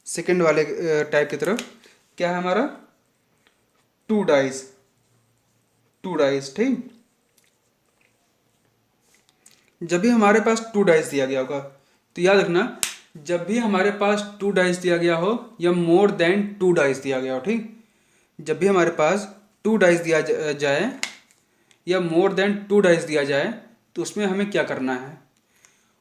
सेकंड वाले टाइप की तरफ। क्या है हमारा, 2 डाइस, 2 डाइस, ठीक। जब भी हमारे पास 2 डाइस दिया गया होगा, तो याद रखना, जब भी हमारे पास 2 डाइस दिया गया हो या मोर देन 2 डाइस दिया गया हो, ठीक। जब भी हमारे पास 2 डाइस दिया जाए या मोर देन 2 डाइस दिया जाए, तो उसमें हमें क्या करना है,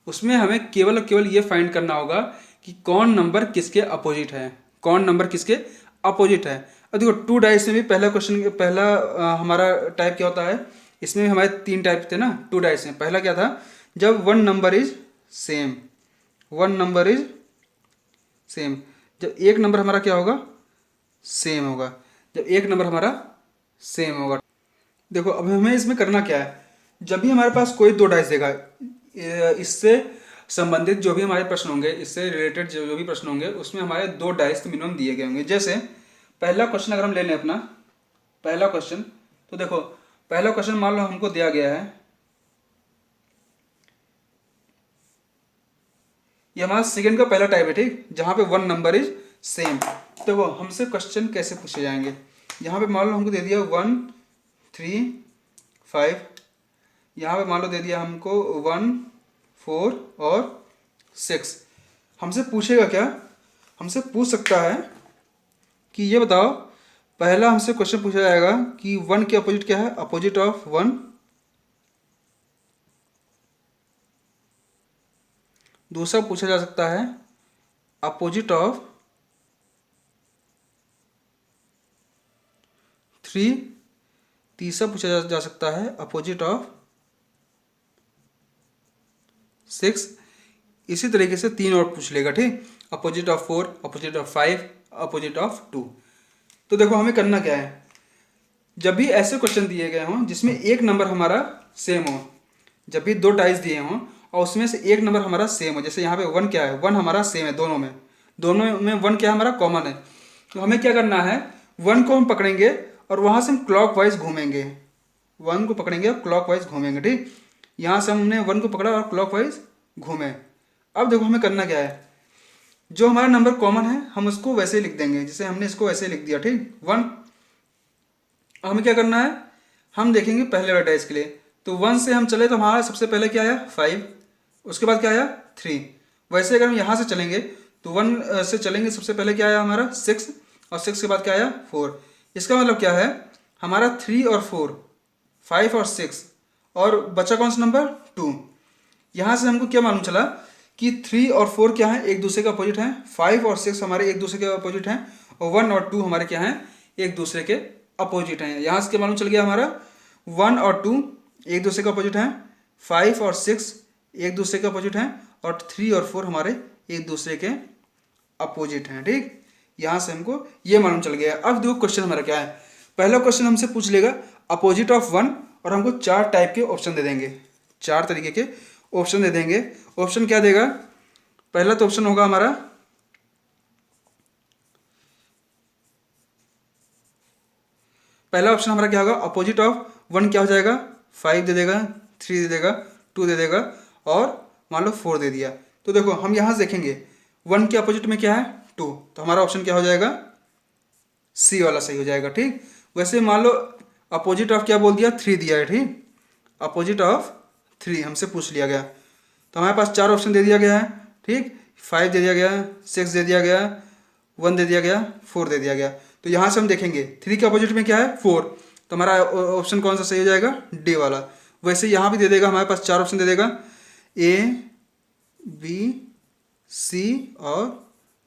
उसमें हमें केवल और केवल ये फाइंड करना होगा कि कौन नंबर किसके अपोजिट है, कौन नंबर किसके अपोजिट है। अब देखो 2 डाइस में भी पहला क्वेश्चन, पहला हमारा टाइप क्या होता है, इसमें भी हमारे 3 टाइप थे ना 2 डाइस में। पहला क्या था, जब 1 number is same, 1 number is same, जब एक नंबर हमारा क्या होगा, सेम होगा, जब एक नंबर हमारा सेम होगा। देखो अब हमें इसमें करना क्या है, जब भी हमारे पास कोई 2 डाइस देगा, इससे संबंधित जो भी हमारे प्रश्न होंगे, इससे रिलेटेड जो भी प्रश्न होंगे, उसमें हमारे 2 डाइस तो मिनिमम दिए गए होंगे। जैसे पहला क्वेश्चन अगर हम ले लें अपना पहला क्वेश्चन, तो देखो पहला क्वेश्चन मान लो हमको दिया गया है, ये हमारा सेकंड का पहला टाइप है, ठीक, जहां पे 1 नंबर इज सेम। देखो हमसे क्वेश्चन कैसे पूछे जाएंगे। यहाँ पे मान लो हमको दे दिया 1 3 5, यहाँ पे मान लो दे दिया हमको 1 4 और 6। हमसे पूछेगा क्या, हमसे पूछ सकता है कि ये बताओ, पहला हमसे क्वेश्चन पूछा जाएगा कि 1 के अपोजिट क्या है, अपोजिट ऑफ 1। दूसरा पूछा जा सकता है अपोजिट ऑफ 3। तीसरा पूछा जा सकता है अपोजिट ऑफ 6। इसी तरीके से 3 और पूछ लेगा, ठीक। Opposite of 4, opposite of 5, opposite of 2। तो देखो हमें करना क्या है, जब भी ऐसे क्वेश्चन दिए गए हों जिसमें एक नंबर हमारा सेम हो, जब भी 2 डाइस दिए हों और उसमें से एक नंबर हमारा सेम हो, जैसे यहाँ पे 1 क्या है, 1 हमारा सेम है दोनों में 1 क्या है हमारा कॉमन है, तो हमें क्या करना है, 1 को हम पकड़ेंगे और वहाँ से हम क्लॉकवाइज घूमेंगे। 1 को पकड़ेंगे और क्लॉकवाइज घूमेंगे, ठीक। यहाँ से हमने 1 को पकड़ा और क्लॉकवाइज घूमे। अब देखो हमें करना क्या है, जो हमारा नंबर कॉमन है हम उसको वैसे ही लिख देंगे, जैसे हमने इसको वैसे लिख दिया, ठीक 1। हमें क्या करना है, हम देखेंगे पहले वाले डाइस के लिए, तो 1 से हम चले तो हमारा सबसे पहले क्या आया 5, उसके बाद क्या आया 3। वैसे अगर हम यहाँ से चलेंगे तो 1 से चलेंगे, सबसे पहले क्या आया हमारा 6, और 6 के बाद क्या आया 4। इसका मतलब क्या है, हमारा 3 और 4, 5 और 6, और बचा कौन सा नंबर 2। यहाँ से हमको क्या मालूम चला कि 3 और 4 क्या है, एक दूसरे के अपोजिट हैं, 5 और 6 हमारे एक दूसरे के अपोजिट हैं, और 1 और 2 हमारे क्या हैं, एक दूसरे के अपोजिट हैं। यहाँ से क्या मालूम चल गया हमारा 1 और 2 एक दूसरे के अपोजिट हैं, 5 और 6 एक दूसरे के अपोजिट हैं, और 3 और 4 हमारे एक दूसरे के अपोजिट हैं, ठीक। यहाँ से हमको ये मालूम चल गया। अब देखो क्वेश्चन हमारा क्या है, पहला क्वेश्चन हमसे पूछ लेगा अपोजिट ऑफ 1, और हमको 4 टाइप के ऑप्शन दे देंगे, 4 तरीके के ऑप्शन दे देंगे। ऑप्शन क्या देगा, पहला तो ऑप्शन होगा हमारा पहला ऑप्शन हमारा क्या होगा, अपोजिट ऑफ 1 क्या हो जाएगा, 5 दे देगा, 3 दे देगा, 2 दे देगा, और मान लो 4 दे दिया। तो देखो हम यहाँ से देखेंगे 1 के अपोजिट में क्या है 2, तो हमारा ऑप्शन क्या हो जाएगा, सी वाला सही हो जाएगा, ठीक। वैसे मान लो अपोजिट ऑफ क्या बोल दिया, 3 दिया है, ठीक। अपोजिट ऑफ 3 हमसे पूछ लिया गया, तो हमारे पास 4 ऑप्शन दे दिया गया है, ठीक। 5 दे दिया गया, 6 दे दिया गया, 1 दे दिया गया, 4 दे दिया गया। तो यहाँ से हम देखेंगे 3 के अपोजिट में क्या है 4, तो हमारा ऑप्शन कौन सा सही हो जाएगा, डी वाला। वैसे यहाँ भी दे देगा, हमारे पास 4 ऑप्शन दे देगा, ए बी सी और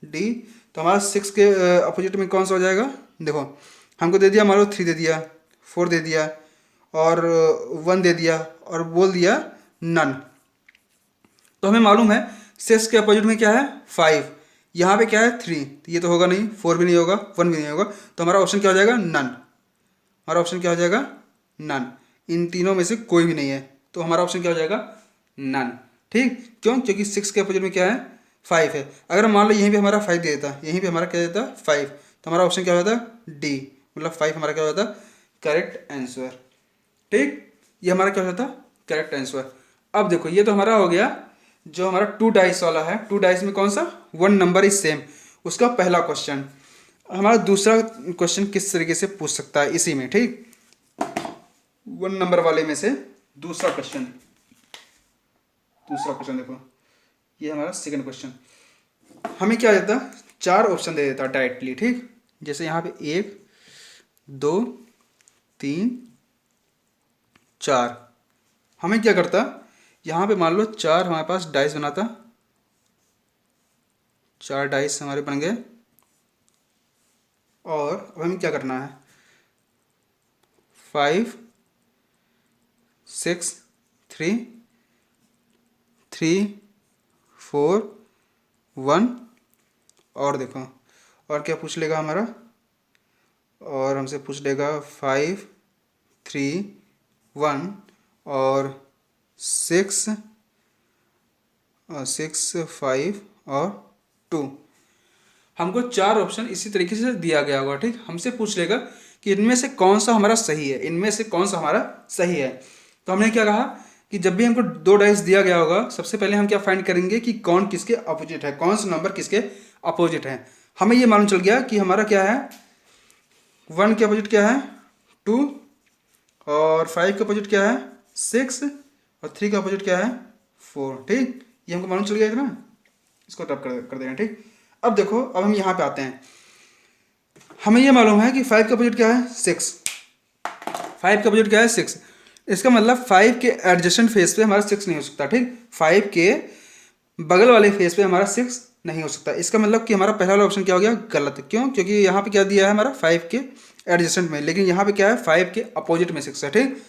डी। तो हमारा 6 के अपोजिट में कौन सा हो जाएगा, देखो हमको दे दिया, मान लो 3 दे दिया, 4 दे दिया, और 1 दे दिया, और बोल दिया नन। तो हमें मालूम है 6 के अपोजिट में क्या है 5, यहाँ पे क्या है 3, तो ये तो होगा नहीं, 4 भी नहीं होगा, 1 भी नहीं होगा, तो हमारा ऑप्शन क्या हो जाएगा नन। हमारा ऑप्शन क्या हो जाएगा नन, इन तीनों में से कोई भी नहीं है, तो हमारा ऑप्शन क्या हो जाएगा नन, ठीक। क्यों, क्योंकि 6 के अपोजिट में क्या है 5 है। अगर मान लो यहीं पे हमारा 5 दे देता, यहीं पे हमारा क्या देता 5, तो हमारा ऑप्शन क्या हो जाता डी, मतलब 5 हमारा क्या हो जाता करेक्ट आंसर, ठीक। ये हमारा क्या हो जाता करेक्ट आंसर। अब देखो ये तो हमारा हो गया जो हमारा 2 डाइस वाला है, 2 डाइस में कौन सा 1 नंबर इज सेम, उसका पहला क्वेश्चन। हमारा दूसरा क्वेश्चन किस तरीके से पूछ सकता है इसी में, ठीक 1 नंबर वाले में से दूसरा क्वेश्चन देखो, ये हमारा सेकंड क्वेश्चन। हमें क्या देता, 4 ऑप्शन दे देता डायरेक्टली, ठीक। जैसे यहाँ पे 1 2 3 4, हमें क्या करता, यहाँ पे मान लो 4 हमारे पास डाइस बनाता, 4 डाइस हमारे बन गए, और अब हमें क्या करना है 5 6 3 3 4 1, और देखो और क्या पूछ लेगा हमारा, और हमसे पूछ लेगा 5 3 1 और 6 5 और 2। हमको 4 ऑप्शन इसी तरीके से दिया गया होगा, ठीक। हमसे पूछ लेगा कि इनमें से कौन सा हमारा सही है, इनमें से कौन सा हमारा सही है। तो हमने क्या कहा कि जब भी हमको 2 डाइस दिया गया होगा, सबसे पहले हम क्या फाइंड करेंगे कि कौन किसके अपोजिट है, कौन सा नंबर किसके अपोजिट है। हमें ये मालूम चल गया कि हमारा क्या है, 1 के अपोजिट क्या है 2, और 5 का अपोजिट क्या है 6, और 3 का अपोजिट क्या है 4। ठीक, ये हमको मालूम चल गया इतना, इसको टप कर देना। ठीक, अब देखो, अब हम यहाँ पे आते हैं। हमें ये मालूम है कि 5 का अपोजिट क्या है 6, 5 का अपोजिट क्या है 6। इसका मतलब 5 के एडजेसेंट फेस पे हमारा 6 नहीं हो सकता। ठीक, 5 के बगल वाले फेस पे हमारा 6 नहीं हो सकता। इसका मतलब कि हमारा पहला वाला ऑप्शन क्या हो गया गलत। क्यों? क्योंकि यहाँ पे क्या दिया है हमारा 5 के एडजेसेंट में, लेकिन यहाँ पे क्या है 5 के अपोजिट में 6 है। ठीक,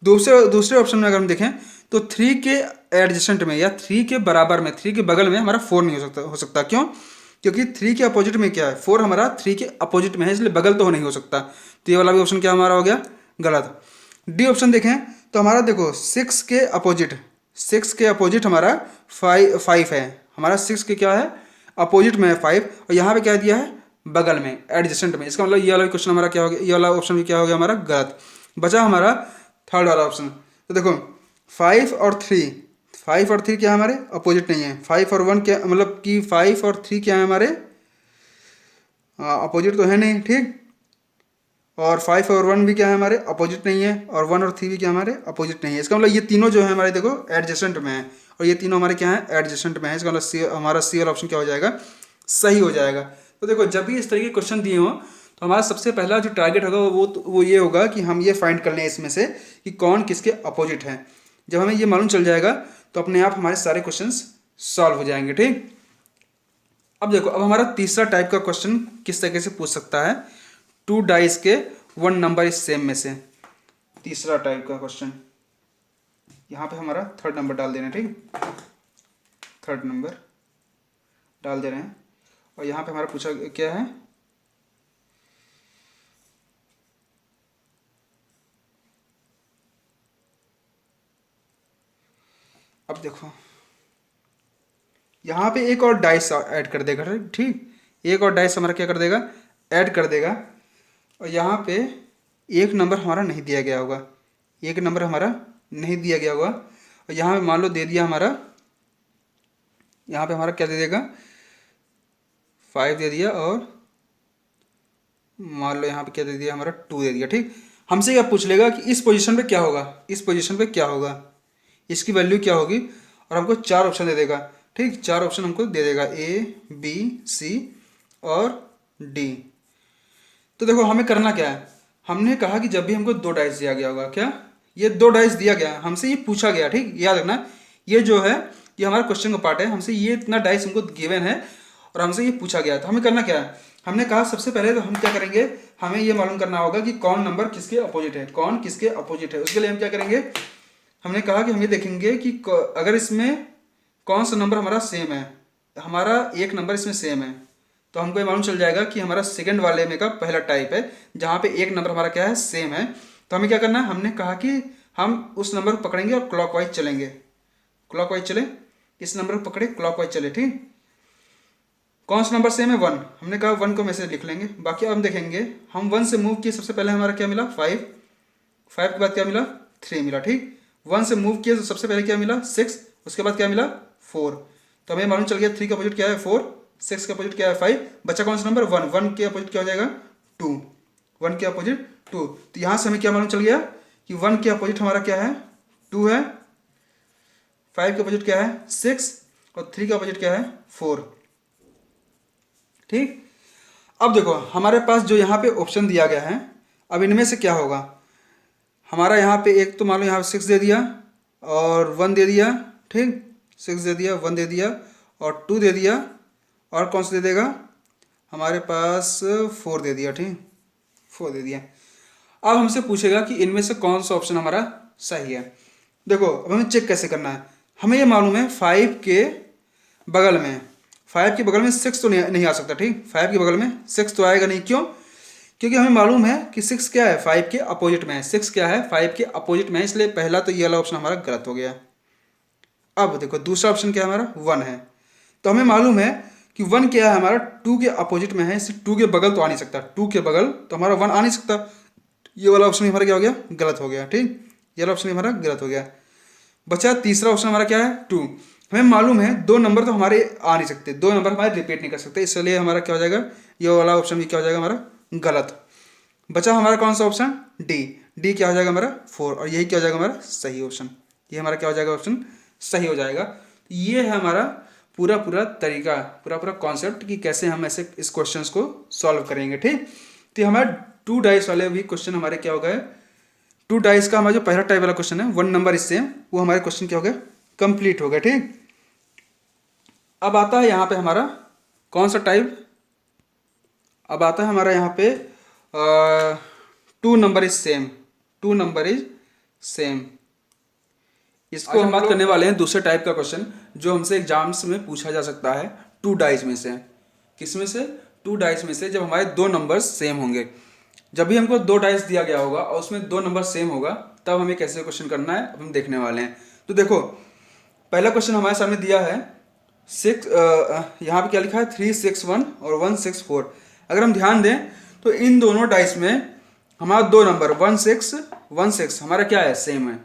दूसरे ऑप्शन में अगर हम देखें तो 3 के एडजेसेंट में या 3 के बराबर में, 3 के बगल में हमारा 4 नहीं हो सकता। क्यों? क्योंकि 3 के अपोजिट में क्या है 4, हमारा 3 के अपोजिट में है, इसलिए बगल तो नहीं हो सकता। तो ये वाला भी ऑप्शन क्या हमारा हो गया गलत। डी ऑप्शन देखें तो हमारा देखो 6 के अपोजिट हमारा 5 है, हमारा 6 के क्या है अपोजिट में है 5, और यहाँ पे क्या दिया है बगल में एडजेसेंट में। इसका मतलब ये वाला क्वेश्चन हमारा क्या हो गया, ये वाला ऑप्शन भी क्या हो गया हमारा गलत। बचा हमारा थर्ड वाला ऑप्शन। तो देखो 5 और 3 क्या हमारे अपोजिट नहीं है, 5 और 1 क्या मतलब कि 5 और 3 क्या है हमारे अपोजिट तो है नहीं। ठीक, और 5 और 1 भी क्या है हमारे अपोजिट नहीं है, और 1 और 3 भी क्या हमारे अपोजिट नहीं है। इसका मतलब ये तीनों जो है हमारे देखो एडजेसेंट में है, और ये तीनों हमारे क्या है एडजेसेंट में है। इसका मतलब हमारा सी वाला ऑप्शन क्या हो जाएगा सही हो जाएगा। तो देखो जब भी इस तरह के क्वेश्चन दिए हों तो हमारा सबसे पहला जो टारगेट होगा वो ये होगा कि हम ये फाइंड कर लें इसमें से कि कौन किसके अपोजिट है। जब हमें ये मालूम चल जाएगा तो अपने आप हमारे सारे क्वेश्चन सॉल्व हो जाएंगे। ठीक, अब देखो, अब हमारा तीसरा टाइप का क्वेश्चन किस तरीके से पूछ सकता है, 2 डाइस के 1 नंबर इज सेम में से। तीसरा टाइप का क्वेश्चन, यहाँ पे हमारा थर्ड नंबर डाल दे रहे हैं। ठीक, थर्ड नंबर डाल दे रहे हैं, और यहाँ पे हमारा पूछा क्या है, अब देखो यहाँ पे एक और डाइस ऐड कर देगा। ठीक, एक और डाइस हमारा क्या कर देगा ऐड कर देगा, और यहाँ पे एक नंबर हमारा नहीं दिया गया होगा, एक नंबर हमारा नहीं दिया गया होगा, और यहाँ पे मान लो दे दिया हमारा, यहाँ पे हमारा क्या दे देगा 5 दे दिया, और मान लो यहाँ पे क्या दे दिया हमारा 2 दे दिया। ठीक, हमसे क्या पूछ लेगा कि इस पोजीशन पे क्या होगा, इस पोजीशन पे क्या होगा, इसकी वैल्यू क्या होगी, और हमको 4 ऑप्शन दे देगा। ठीक, 4 ऑप्शन हमको दे देगा A B C और D। तो देखो हमें करना क्या है, हमने कहा कि जब भी हमको 2 डाइस दिया गया होगा, क्या ये 2 डाइस दिया गया हमसे, ये पूछा गया। ठीक, याद रखना ये जो है ये हमारा क्वेश्चन का पार्ट है, हमसे ये इतना डाइस हमको गिवन है और हमसे ये पूछा गया। तो हमें करना क्या है, हमने कहा सबसे पहले तो हम क्या करेंगे, हमें ये मालूम करना होगा कि कौन नंबर किसके अपोजिट है, कौन किसके अपोजिट है। उसके लिए हम क्या करेंगे, हमने कहा कि हम ये देखेंगे कि अगर इसमें कौन सा नंबर हमारा सेम है, हमारा एक नंबर इसमें सेम है, तो हमको ये मालूम चल जाएगा कि हमारा सेकंड वाले में का पहला टाइप है जहाँ पे एक नंबर हमारा क्या है सेम है। तो हमें क्या करना है, हमने कहा कि हम उस नंबर को पकड़ेंगे और क्लॉकवाइज चलेंगे, क्लॉकवाइज चले, इस नंबर को पकड़े क्लॉकवाइज चले। ठीक, कौन सा नंबर सेम है 1, हमने कहा 1 को मैसेज लिख लेंगे। बाकी अब हम देखेंगे, हम 1 से मूव किए, सबसे पहले हमारा क्या मिला 5, 5 के बाद क्या मिला 3 मिला। ठीक, 1 से मूव किए तो सबसे पहले क्या मिला 6, उसके बाद क्या मिला 4। तो हमें मालूम चल गया 3 का अपोजिट क्या है 4, 6 का अपोजिट क्या है 5, बचा कौन सा नंबर 1, 1 के अपोजिट क्या हो जाएगा 2, 1 के अपोजिट 2। तो यहाँ से हमें क्या मालूम चल गया कि 1 के अपोजिट हमारा क्या है 2 है, 5 के अपोजिट क्या है 6, और 3 का अपोजिट क्या है 4। ठीक, अब देखो हमारे पास जो यहाँ पे ऑप्शन दिया गया है, अब इनमें से क्या होगा, हमारा यहाँ पे एक तो मान लो यहाँ पे 6 दे दिया और 1 दे दिया। ठीक, 6 दे दिया, 1 दे दिया और 2 दे दिया, और कौन सा दे देगा हमारे पास 4 दे दिया। ठीक, 4 दे दिया। अब हमसे पूछेगा कि इनमें से कौन सा ऑप्शन हमारा सही है। देखो अब हमें चेक कैसे करना है, हमें ये मालूम है 5 के बगल में, 5 के बगल में 6 तो नहीं आ सकता। ठीक, 5 के बगल में 6 तो आएगा नहीं। क्यों? क्योंकि हमें मालूम है कि 6 क्या है 5 के अपोजिट में है, 6 क्या है 5 के अपोजिट में है, इसलिए पहला तो ये वाला ऑप्शन हमारा गलत हो गया। अब देखो दूसरा ऑप्शन क्या है हमारा 1 है, तो हमें मालूम है कि 1 क्या है हमारा 2 के अपोजिट में है, इससे 2 के बगल तो आ नहीं सकता, 2 के बगल तो हमारा 1 आ नहीं सकता। ये वाला ऑप्शन हमारा क्या हो गया गलत हो गया। ठीक, ये वाला ऑप्शन हमारा गलत हो गया। बचा तीसरा ऑप्शन हमारा क्या है 2, हमें मालूम है दो नंबर तो हमारे आ नहीं सकते, दो नंबर हमारे रिपीट नहीं कर सकते, इसलिए हमारा क्या हो जाएगा, ये वाला ऑप्शन भी क्या हो जाएगा हमारा गलत। बचा हमारा कौन सा ऑप्शन, डी। डी क्या हो जाएगा हमारा 4, और यही क्या हो जाएगा हमारा सही ऑप्शन। ये हमारा क्या हो जाएगा ऑप्शन सही हो जाएगा। ये है हमारा पूरा पूरा तरीका, पूरा पूरा कॉन्सेप्ट कि कैसे हम ऐसे इस क्वेश्चन को सॉल्व करेंगे। ठीक, तो हमारा 2 डाइस वाले भी क्वेश्चन हमारे क्या हो गए, 2 डाइस का हमारा जो पहला टाइप वाला क्वेश्चन है 1 नंबर इससे वो हमारे क्वेश्चन क्या हो गया, कंप्लीट हो गया। ठीक, अब आता है यहाँ पे हमारा कौन सा टाइप, अब आता है हमारा यहाँ पे 2 number is same, 2 number is same. इसको हम बात करने वाले हैं दूसरे टाइप का क्वेश्चन जो हमसे एग्जाम्स में पूछा जा सकता है 2 डाइस में से। किस में से, 2 डाइस में से, जब हमारे 2 नंबर सेम होंगे। जब भी हमको 2 डाइस दिया गया होगा और उसमें 2 नंबर सेम होगा तब हमें कैसे क्वेश्चन करना है अब हम देखने वाले हैं। तो देखो पहला क्वेश्चन हमारे सामने दिया है 6, यहाँ पे क्या लिखा है 3 6 1 और 1 6 4। अगर हम ध्यान दें तो इन दोनों डाइस में हमारा 2 नंबर 1 6 1 6 हमारा क्या है, सेम है।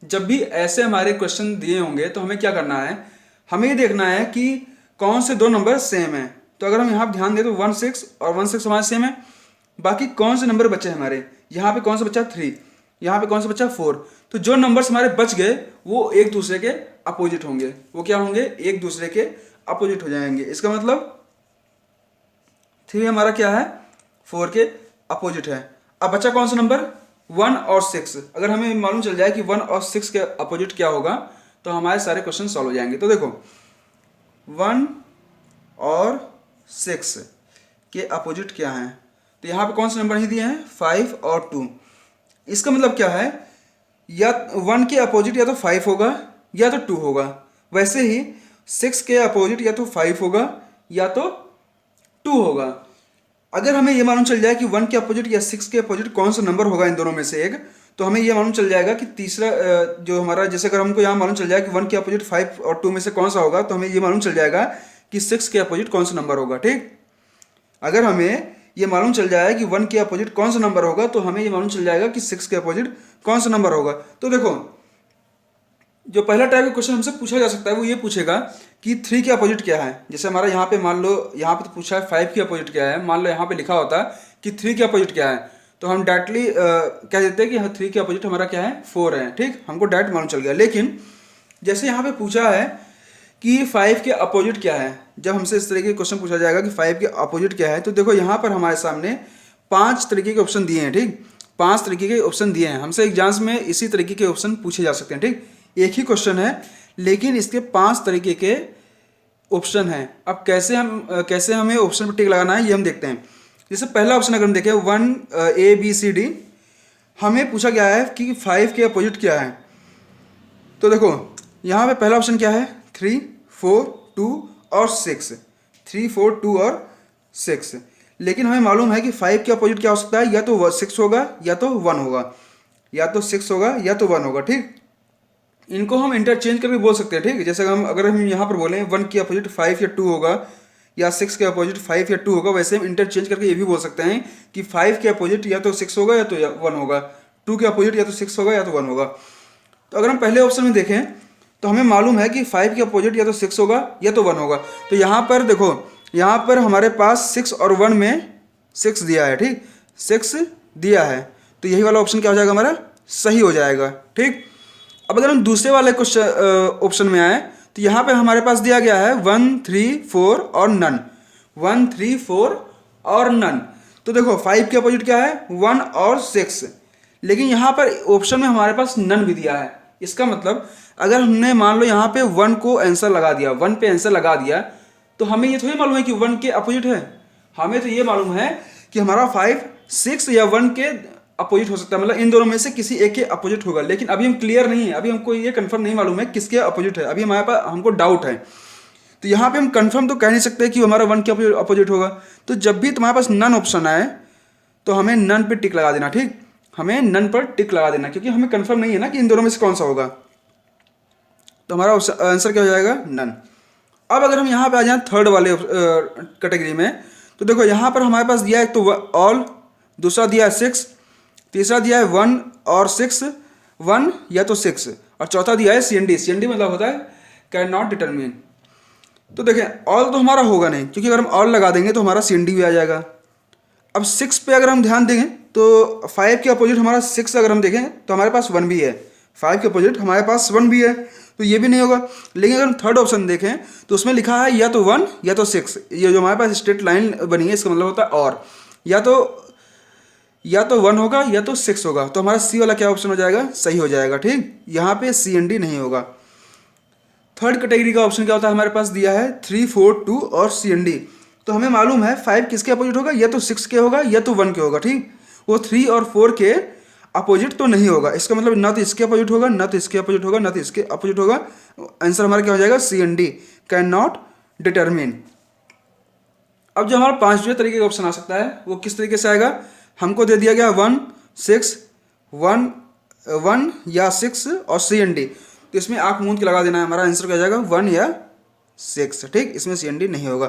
जब भी ऐसे हमारे क्वेश्चन दिए होंगे तो हमें क्या करना है, हमें ये देखना है कि कौन से 2 नंबर सेम है। तो अगर हम यहाँ पे ध्यान दें तो 1 6 और 1 6 हमारे सेम है। बाकी कौन से नंबर बचे हमारे, यहाँ पे कौन सा बचा 3, यहाँ पे कौन सा बचा 4। तो जो नंबर्स हमारे बच गए वो एक दूसरे के अपोजिट होंगे, वो क्या होंगे, एक दूसरे के अपोजिट हो जाएंगे। इसका मतलब 3 हमारा क्या है, 4 के अपोजिट है। अब बचा कौन सा नंबर 1 और 6। अगर हमें मालूम चल जाए कि 1 और 6 के अपोजिट क्या होगा तो हमारे सारे क्वेश्चन सॉल्व हो जाएंगे। तो देखो 1 और 6 के अपोजिट क्या है, तो यहाँ पे कौन से नंबर ही दिए हैं 5 और 2। इसका मतलब क्या है, या 1 के अपोजिट या तो 5 होगा या तो 2 होगा। वैसे ही 6 के अपोजिट या तो 5 होगा या तो 2 होगा। अगर हमें ये मालूम चल जाए कि 1 के अपोजिट या 6 के अपोजिट कौन सा नंबर होगा इन दोनों में से एक, तो हमें ये मालूम चल जाएगा कि तीसरा जो हमारा, जैसे अगर हमको यहाँ मालूम चल जाए कि 1 के अपोजिट 5 और 2 में से कौन सा होगा, तो हमें ये मालूम चल जाएगा कि 6 के अपोजिट कौन सा नंबर होगा। ठीक, अगर हमें ये मालूम चल जाए कि 1 के अपोजिट कौन सा नंबर होगा तो हमें ये मालूम चल जाएगा कि 6 के अपोजिट कौन सा नंबर होगा। तो देखो जो पहला टाइप का क्वेश्चन हमसे पूछा जा सकता है वो ये पूछेगा कि 3 के अपोजिट क्या है। जैसे हमारा यहाँ पे मान लो, यहाँ पे तो पूछा है 5 के अपोजिट क्या है, मान लो यहाँ पे लिखा होता कि 3 के अपोजिट क्या है, तो हम डायरेक्टली कह देते हैं कि 3 के अपोजिट हमारा क्या है 4 है। ठीक, हमको डायरेक्ट मालूम चल गया। लेकिन जैसे यहाँ पे पूछा है कि 5 के अपोजिट क्या है, जब हमसे इस तरीके का क्वेश्चन पूछा जाएगा कि 5 के अपोजिट क्या है, तो देखो यहाँ पर हमारे सामने 5 तरीके के ऑप्शन दिए हैं। ठीक, 5 तरीके के ऑप्शन दिए हैं। हमसे एग्जाम्स में इसी तरीके के ऑप्शन पूछे जा सकते हैं। ठीक, एक ही क्वेश्चन है लेकिन इसके 5 तरीके के ऑप्शन हैं। अब कैसे हमें ऑप्शन पर टिक लगाना है ये हम देखते हैं। जैसे पहला ऑप्शन अगर हम देखें 1 A B C D, हमें पूछा गया है कि 5 के अपोजिट क्या है। तो देखो यहाँ पे पहला ऑप्शन क्या है 3 4 2 और 6, 3 4 2 और 6। लेकिन हमें मालूम है कि 5 के अपोजिट क्या हो सकता है, या तो 6 होगा या तो 1 होगा, या तो 6 होगा या तो 1 होगा। ठीक, इनको हम इंटरचेंज करके बोल सकते हैं। ठीक, जैसे अगर हम यहाँ पर बोलें 1 के अपोजिट 5 या 2 होगा या 6 के अपोजिट 5 या 2 होगा, वैसे हम इंटरचेंज करके ये भी बोल सकते हैं कि 5 के अपोजिट या तो 6 होगा या तो 1 होगा, 2 के अपोजिट या तो 6 होगा या तो 1 होगा। तो अगर हम पहले ऑप्शन में देखें तो हमें मालूम है कि 5 के अपोजिट या तो 6 होगा या तो 1 होगा। तो यहाँ पर देखो, यहाँ पर हमारे पास 6 और 1 में 6 दिया है। ठीक, 6 दिया है, तो यही वाला ऑप्शन क्या हो जाएगा हमारा सही हो जाएगा। ठीक, अब अगर हम दूसरे वाले क्वेश्चन ऑप्शन में आए तो यहाँ पे हमारे पास दिया गया है 1 3 4 और नन, 1 3 4 और नन। तो देखो 5 के अपोजिट क्या है 1 और 6, लेकिन यहाँ पर ऑप्शन में हमारे पास नन भी दिया है। इसका मतलब अगर हमने मान लो यहाँ पे 1 को आंसर लगा दिया, 1 पे आंसर लगा दिया, तो हमें ये थोड़ी मालूम है कि 1 के अपोजिट है। हमें तो ये मालूम है कि हमारा 5 6 या 1 के अपोजिट हो सकता है, मतलब इन दोनों में से किसी एक के अपोजिट होगा। लेकिन अभी हम क्लियर नहीं है, अभी हमको ये कंफर्म नहीं मालूम है किसके अपोजिट है, अभी हमारे पास हमको डाउट है। तो यहाँ पे हम कंफर्म तो कह नहीं सकते कि हमारा 1 के अपोजिट होगा। तो जब भी तुम्हारे पास नन ऑप्शन आए तो हमें नन पे टिक लगा देना। ठीक, हमें नन पर टिक लगा देना, क्योंकि हमें कंफर्म नहीं है ना कि इन दोनों में से कौन सा होगा। तो हमारा आंसर क्या हो जाएगा नन। अब अगर हम यहाँ पे आ जाए थर्ड वाले कैटेगरी में, तो देखो यहाँ पर हमारे पास दिया है तो ऑल, दूसरा दिया है 6, तीसरा दिया है 1 और 6, 1 या तो 6, और चौथा दिया है CND। CND मतलब होता है कैन नॉट डिटरमिन। तो देखें ऑल तो हमारा होगा नहीं, क्योंकि अगर हम ऑल लगा देंगे तो हमारा CND भी आ जाएगा। अब 6 पे अगर हम ध्यान देंगे तो 5 के अपोजिट हमारा 6 अगर हम देखें तो हमारे पास 1 भी है, 5 के अपोजिट हमारे पास 1 भी है, तो ये भी नहीं होगा। लेकिन अगर हम थर्ड ऑप्शन देखें तो उसमें लिखा है या तो 1 या तो 6, ये जो हमारे पास स्ट्रेट लाइन बनी है इसका मतलब होता है और, या तो 1 होगा या तो 6 होगा, तो हमारा सी वाला क्या ऑप्शन हो जाएगा, सही हो जाएगा। ठीक, यहाँ पे CND नहीं होगा। थर्ड कैटेगरी का ऑप्शन क्या होता है, हमारे पास दिया है 3, 4, 2 और CND। तो हमें मालूम है 5 किसके अपोजिट होगा, या तो 6 के होगा या तो 1 के होगा। ठीक, वो 3 और 4 के अपोजिट तो नहीं होगा, इसका मतलब ना तो इसके अपोजिट होगा, ना तो इसके अपोजिट होगा, ना तो इसके अपोजिट होगा। आंसर हमारा क्या हो जाएगा, CND, कैन नॉट डिटरमिन। अब जो हमारा पांचवें तरीके का ऑप्शन आ सकता है वो किस तरीके से आएगा, हमको दे दिया गया 1, 6, 1 या 6 और CND, तो इसमें आंख मूंद के लगा देना है, हमारा आंसर क्या हो जाएगा 1 या 6। ठीक, इसमें CND नहीं होगा।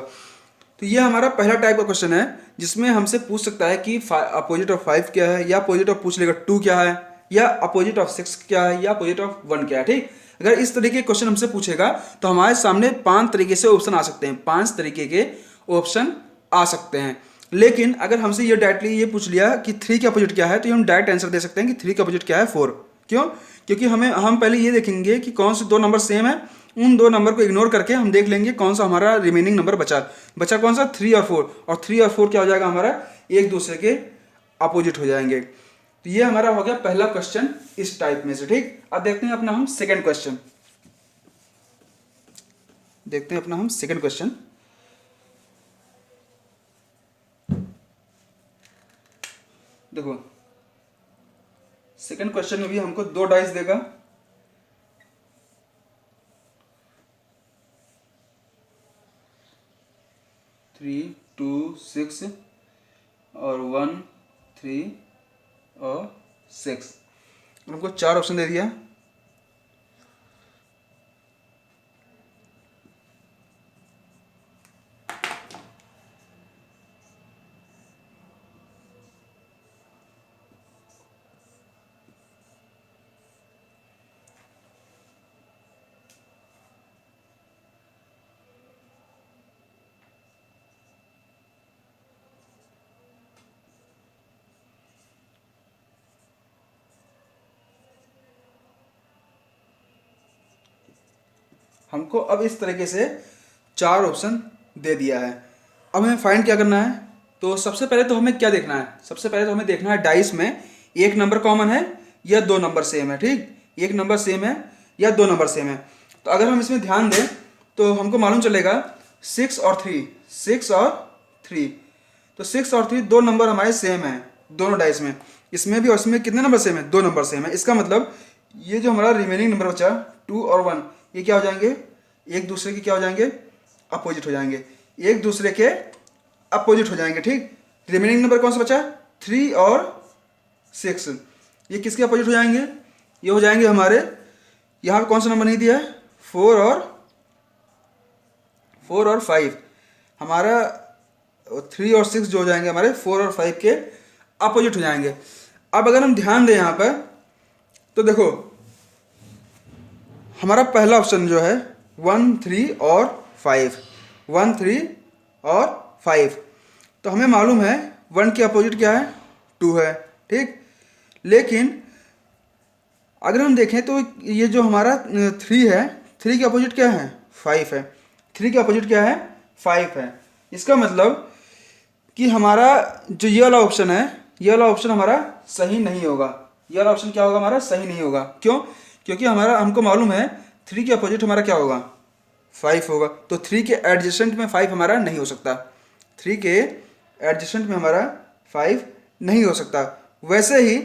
तो ये हमारा पहला टाइप का क्वेश्चन है जिसमें हमसे पूछ सकता है कि अपोजिट ऑफ 5 क्या है, या अपोजिट ऑफ पूछ लेगा 2 क्या है, या अपोजिट ऑफ 6 क्या है, या अपोजिट ऑफ 1 क्या है। ठीक, अगर इस तरीके के क्वेश्चन हमसे पूछेगा तो हमारे सामने 5 तरीके से ऑप्शन आ सकते हैं, 5 तरीके के ऑप्शन आ सकते हैं। लेकिन अगर हमसे ये डायरेक्टली ये पूछ लिया कि 3 के अपोजिट क्या है, तो हम डायरेक्ट आंसर दे सकते हैं कि 3 के अपोजिट क्या है 4। क्यों, क्योंकि हम पहले ये देखेंगे कि कौन से 2 नंबर सेम है, उन 2 नंबर को इग्नोर करके हम देख लेंगे कौन सा हमारा रिमेनिंग नंबर बचा कौन सा, 3 और 4, और 3 और 4 क्या हो जाएगा हमारा, एक दूसरे के अपोजिट हो जाएंगे। तो ये हमारा हो गया पहला क्वेश्चन इस टाइप में से। ठीक, अब देखते हैं अपना हम सेकंड क्वेश्चन, देखो सेकंड क्वेश्चन में भी हमको 2 डाइस देगा, 3, 2, 6 और 1, 3 और 6, हमको 4 ऑप्शन दे दिया। हमको अब इस तरीके से 4 ऑप्शन दे दिया है। अब हमें फाइंड क्या करना है, तो सबसे पहले तो हमें क्या देखना है, सबसे पहले तो हमें देखना है डाइस में एक नंबर कॉमन है या 2 नंबर सेम है। ठीक, एक नंबर सेम है या 2 नंबर सेम है। तो अगर हम इसमें ध्यान दें तो हमको मालूम चलेगा 6 और 3, 6 और 3, तो 6 और 3 2 नंबर हमारे सेम है दोनों डाइस में, इसमें भी और इसमें कितने नंबर सेम है, 2 नंबर सेम है। इसका मतलब ये जो हमारा रिमेनिंग नंबर बचा 2 और 1, ये क्या हो जाएंगे, एक दूसरे के क्या हो जाएंगे, अपोजिट हो जाएंगे, एक दूसरे के अपोजिट हो जाएंगे। ठीक, रिमेनिंग नंबर कौन सा बचा, 3 और 6, ये किसके अपोजिट हो जाएंगे, ये हो जाएंगे हमारे, यहाँ पे कौन सा नंबर नहीं दिया है, 4 और 5, हमारा 3 और 6 जो हो जाएंगे हमारे 4 और 5 के अपोजिट हो जाएंगे। अब अगर हम ध्यान दें यहाँ पर तो देखो हमारा पहला ऑप्शन जो है 1, 3 और 5, 1, 3 और 5, तो हमें मालूम है 1 के अपोजिट क्या है, 2 है। ठीक, लेकिन अगर हम देखें तो ये जो हमारा 3 है, 3 के अपोजिट क्या है, 5 है, 3 के अपोजिट क्या है, 5 है। इसका मतलब कि हमारा जो ये वाला ऑप्शन है, ये वाला ऑप्शन हमारा सही नहीं होगा, ये वाला ऑप्शन क्या होगा, हमारा सही नहीं होगा। क्यों, क्योंकि हमको मालूम है 3 के अपोजिट हमारा क्या होगा, 5 होगा, तो 3 के एडजेसेंट में 5 हमारा नहीं हो सकता, 3 के एडजेसेंट में हमारा 5 नहीं हो सकता। वैसे ही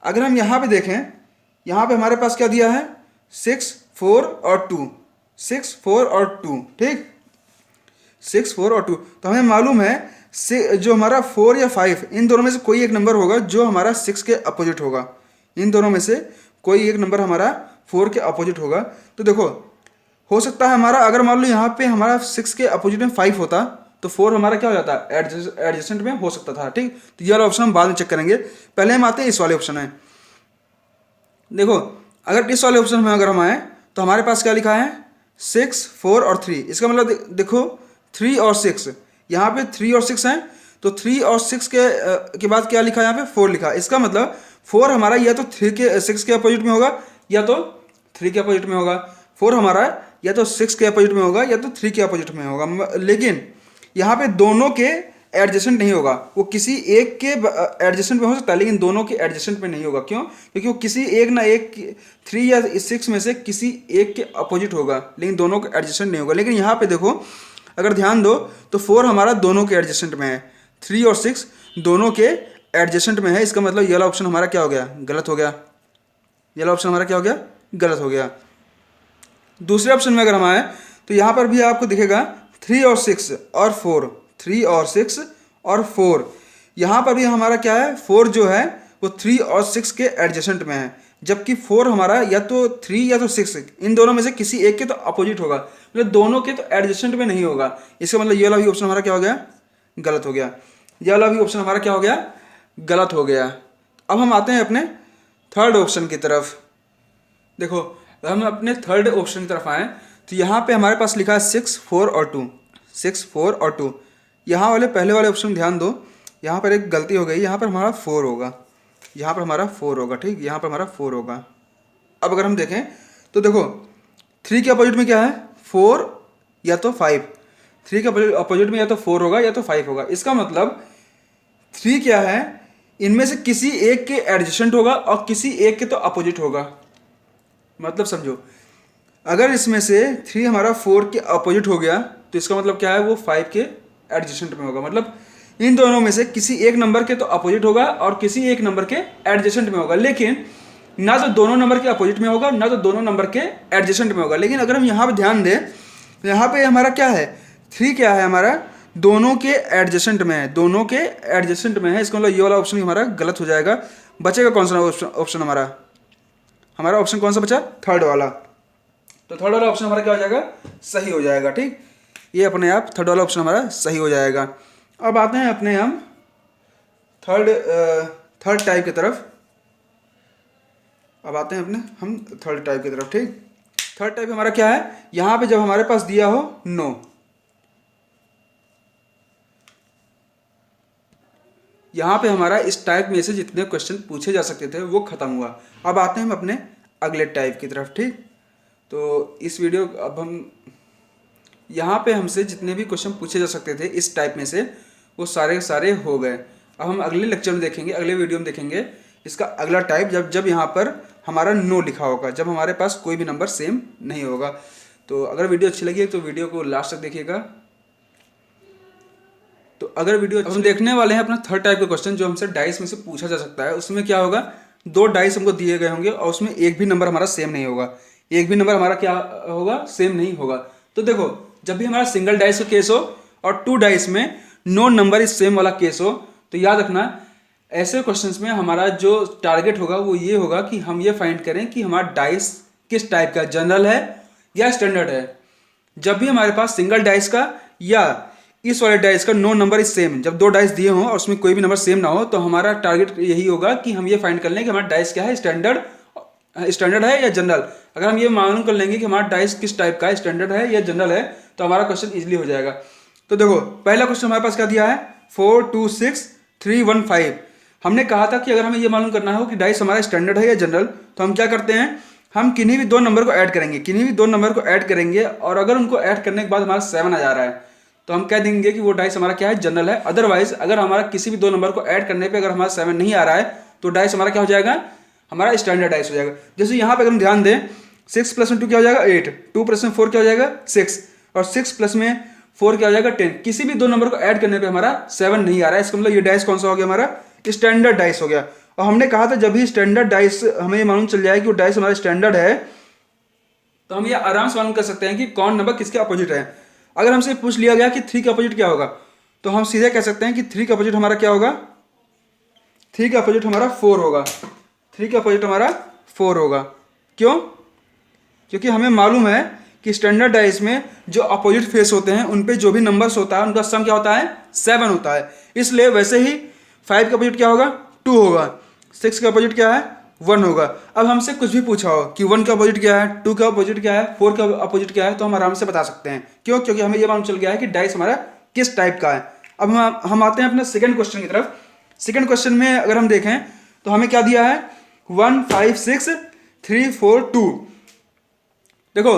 अगर हम यहाँ पे देखें, यहाँ पे हमारे पास क्या दिया है, 6, 4 और 2, 6, 4 और 2। ठीक, 6, 4 और 2, तो हमें मालूम है जो हमारा 4 या 5 इन दोनों में से कोई एक नंबर होगा जो हमारा 6 के अपोजिट होगा, इन दोनों में से कोई एक नंबर हमारा 4 के अपोजिट होगा। तो देखो हो सकता है हमारा, अगर मान लो यहाँ पे हमारा 6 के अपोजिट में 5 होता तो 4 हमारा क्या हो जाता, एडजेसेंट में हो सकता था। ठीक, तो ये वाला ऑप्शन हम बाद में चेक करेंगे, पहले हम आते हैं इस वाले ऑप्शन में। देखो अगर इस वाले ऑप्शन में अगर हम आए तो हमारे पास क्या लिखा है, 6, 4 और 3। इसका मतलब देखो 3 और 6, यहाँ पे 3 और 6 हैं, तो 3 और 6 के बाद क्या लिखा है यहाँ पे 4 लिखा। इसका मतलब 4 हमारा या तो 6 के अपोजिट में होगा या तो 3 के अपोजिट में होगा। 4 हमारा या तो 6 के अपोजिट में होगा या तो 3 के अपोजिट में होगा। लेकिन यहाँ पे दोनों के एडजेसेंट नहीं होगा, वो किसी एक के एडजेसेंट में हो सकता है लेकिन दोनों के एडजेसेंट में नहीं होगा। क्यों? क्योंकि वो किसी एक ना एक 3 या 6 में से किसी एक के अपोजिट होगा लेकिन दोनों के एडजेसेंट नहीं होगा। लेकिन यहाँ पे देखो अगर ध्यान दो तो 4 हमारा दोनों के एडजेसेंट में है, 3 और 6 दोनों के एडजेसेंट में है। इसका मतलब ये वाला ऑप्शन हमारा क्या हो गया? गलत हो गया। ये वाला ऑप्शन हमारा क्या हो गया? गलत हो गया। दूसरे ऑप्शन में अगर हम आए तो यहाँ पर भी आपको दिखेगा 3 और 6 और 4, 3 और 6 और 4। यहाँ पर भी हमारा क्या है? 4 जो है वो 3 और 6 के एडजेसेंट में है, जबकि 4 हमारा या तो 3 या तो 6, इन दोनों में से किसी एक के तो अपोजिट होगा, मतलब दोनों के तो एडजेसेंट में नहीं होगा। इसका मतलब ये वाला भी ऑप्शन हमारा क्या हो गया? गलत हो गया। ये वाला भी ऑप्शन हमारा क्या हो गया? गलत हो गया। अब हम आते हैं अपने थर्ड ऑप्शन की तरफ। देखो हम अपने थर्ड ऑप्शन की तरफ आए तो यहाँ पे हमारे पास लिखा है 6, 4 और 2, 6, 4 और 2। यहाँ वाले पहले वाले ऑप्शन ध्यान दो, यहाँ पर एक गलती हो गई, यहाँ पर हमारा 4 होगा, यहाँ पर हमारा 4 होगा, ठीक, यहाँ पर हमारा 4 होगा। अब अगर हम देखें तो देखो 3 के अपोजिट में क्या है? 4 या तो 5। 3 के अपोजिट में या तो 4 होगा या तो 5 होगा। इसका मतलब 3 क्या है? इनमें से किसी एक के एडजेसेंट होगा और किसी एक के तो अपोजिट होगा। मतलब समझो, अगर इसमें से 3 हमारा 4 के अपोजिट हो गया तो इसका मतलब क्या है? वो 5 के एडजेसेंट में होगा। मतलब इन दोनों में से किसी एक नंबर के तो अपोजिट होगा और किसी एक नंबर के एडजेसेंट में होगा, लेकिन ना तो दोनों नंबर के अपोजिट में होगा ना तो दोनों नंबर के एडजेसेंट में होगा। लेकिन अगर हम यहाँ पे ध्यान दें तो यहाँ पे हमारा क्या है? 3 क्या है? हमारा दोनों के एडजेसेंट में है, दोनों के एडजेसेंट में है। इसका मतलब ये वाला ऑप्शन हमारा गलत हो जाएगा। बचेगा कौन सा ऑप्शन? हमारा ऑप्शन कौन सा बचा? थर्ड वाला। तो थर्ड वाला ऑप्शन हमारा क्या हो जाएगा? सही हो जाएगा, ठीक। ये अपने आप थर्ड वाला ऑप्शन हमारा सही हो जाएगा। अब आते हैं अपने हम थर्ड टाइप की तरफ। अब आते हैं अपने हम थर्ड टाइप की तरफ, ठीक। थर्ड टाइप हमारा क्या है? यहाँ पे जब हमारे पास दिया हो नो, यहाँ पे हमारा इस टाइप में से जितने क्वेश्चन पूछे जा सकते थे वो खत्म हुआ। अब आते हैं हम अपने अगले टाइप की तरफ, ठीक। तो इस वीडियो अब हम यहाँ पे हमसे जितने भी क्वेश्चन पूछे जा सकते थे इस टाइप में से वो सारे के सारे हो गए। अब हम अगले लेक्चर में देखेंगे, अगले वीडियो में देखेंगे इसका अगला टाइप, जब यहाँ पर हमारा नो लिखा होगा, जब हमारे पास कोई भी नंबर सेम नहीं होगा। तो अगर वीडियो अच्छी लगी तो वीडियो को लास्ट तक देखिएगा। तो अगर वीडियो हम देखने वाले हैं अपना थर्ड टाइप का क्वेश्चन जो हमसे डाइस में से पूछा जा सकता है। उसमें क्या होगा? 2 डाइस हमको दिए गए होंगे और उसमें एक भी नंबर हमारा सेम नहीं होगा, एक भी नंबर हमारा क्या होगा? सेम नहीं होगा। तो देखो जब भी हमारा सिंगल डाइस का केस हो और 2 डाइस में नो नंबर इज सेम वाला केस हो तो याद रखना ऐसे क्वेश्चंस में हमारा जो टारगेट होगा वो ये होगा कि हम ये फाइंड करें कि हमारा डाइस किस टाइप का, जनरल है या स्टैंडर्ड है। जब भी हमारे पास सिंगल डाइस का या इस वाले डाइस का नो नंबर इज सेम, जब 2 डाइस दिए हों और उसमें कोई भी नंबर सेम ना हो तो हमारा टारगेट यही होगा कि हम ये फाइंड कर लें कि हमारा डाइस क्या है, स्टैंडर्ड है या जनरल। अगर हम ये मालूम कर लेंगे कि हमारा डाइस किस टाइप का है, स्टैंडर्ड है या जनरल है, तो हमारा क्वेश्चन इजीली हो जाएगा। तो देखो पहला क्वेश्चन हमारे पास क्या दिया है? 4 2 6 3 1 5। हमने कहा था कि अगर हमें ये मालूम करना हो कि डाइस हमारा स्टैंडर्ड है या जनरल तो हम क्या करते हैं? हम किन्हीं भी 2 नंबर को ऐड करेंगे, किन्हीं भी 2 नंबर को ऐड करेंगे और अगर उनको ऐड करने के बाद हमारा 7 आ जा रहा है तो हम कह देंगे कि वो डाइस हमारा क्या है? जनरल है। अदरवाइज अगर हमारा किसी भी 2 नंबर को ऐड करने पे अगर हमारा 7 नहीं आ रहा है तो डाइस हमारा क्या हो जाएगा? हमारा स्टैंडर्ड डाइस हो जाएगा। जैसे यहाँ पे अगर हम ध्यान दें 6 + 2 क्या हो जाएगा? 8, 2 + 4 क्या हो जाएगा? 6 और 6 + 4 क्या हो जाएगा? 10। किसी भी 2 नंबर को ऐड करने पे हमारा 7 नहीं आ रहा है, इसका मतलब ये डाइस कौन सा हो गया? हमारा स्टैंडर्ड डाइस हो गया। और हमने कहा था जब भी स्टैंडर्ड डाइस हमें ये मालूम चल जाए कि वो डाइस हमारा स्टैंडर्ड है तो हम ये आराम से मालूम कर सकते हैं कि कौन नंबर किसके अपोजिट है। अगर हमसे पूछ लिया गया कि 3 के अपोजिट क्या होगा तो हम सीधे कह सकते हैं कि 3 के अपोजिट हमारा क्या होगा? 3 के अपोजिट हमारा 4 होगा। 3 के अपोजिट हमारा 4 होगा। क्यों? क्योंकि हमें मालूम है कि स्टैंडर्ड डाइस में जो अपोजिट फेस होते हैं उन पे जो भी नंबर्स होता है उनका सम क्या होता है? 7 होता है। इसलिए वैसे ही 5 के अपोजिट क्या होगा? 2 होगा। 6 के अपोजिट क्या है? 1 होगा। अब हमसे कुछ भी पूछा हो कि 1 का अपोजिट क्या है, 2 का अपोजिट क्या है, 4 का अपोजिट क्या है, तो हम आराम से बता सकते हैं। क्यों? क्योंकि हमें ये मालूम चल गया है कि डाइस हमारा किस टाइप का है। अब हम आते हैं अपने सेकंड क्वेश्चन की तरफ। सेकंड क्वेश्चन में अगर हम देखें तो हमें क्या दिया है, 1 5 6 3 4 2। देखो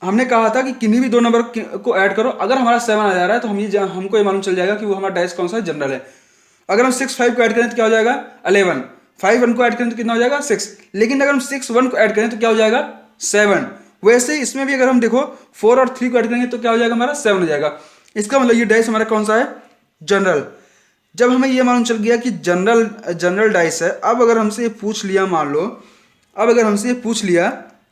हमने कहा था कि किन्हीं भी दो नंबर को ऐड करो, अगर हमारा 7 आ जा रहा है तो हमको ये मालूम चल जाएगा कि वो हमारा डाइस कौन सा जनरल है। अगर हम 6 5 को ऐड करें तो क्या हो जाएगा 11, 5 1 को ऐड करें तो कितना हो जाएगा 6, लेकिन अगर हम 6 1 को ऐड करें तो क्या हो जाएगा 7। वैसे ही इसमें भी अगर हम देखो 4 और 3 को ऐड करेंगे तो क्या हो जाएगा हमारा 7 हो जाएगा। इसका मतलब ये डाइस हमारा कौन सा है, जनरल। जब हमें ये मालूम चल गया कि जनरल डाइस है, अब अगर हमसे ये पूछ लिया, मान लो अब अगर हमसे ये पूछ लिया,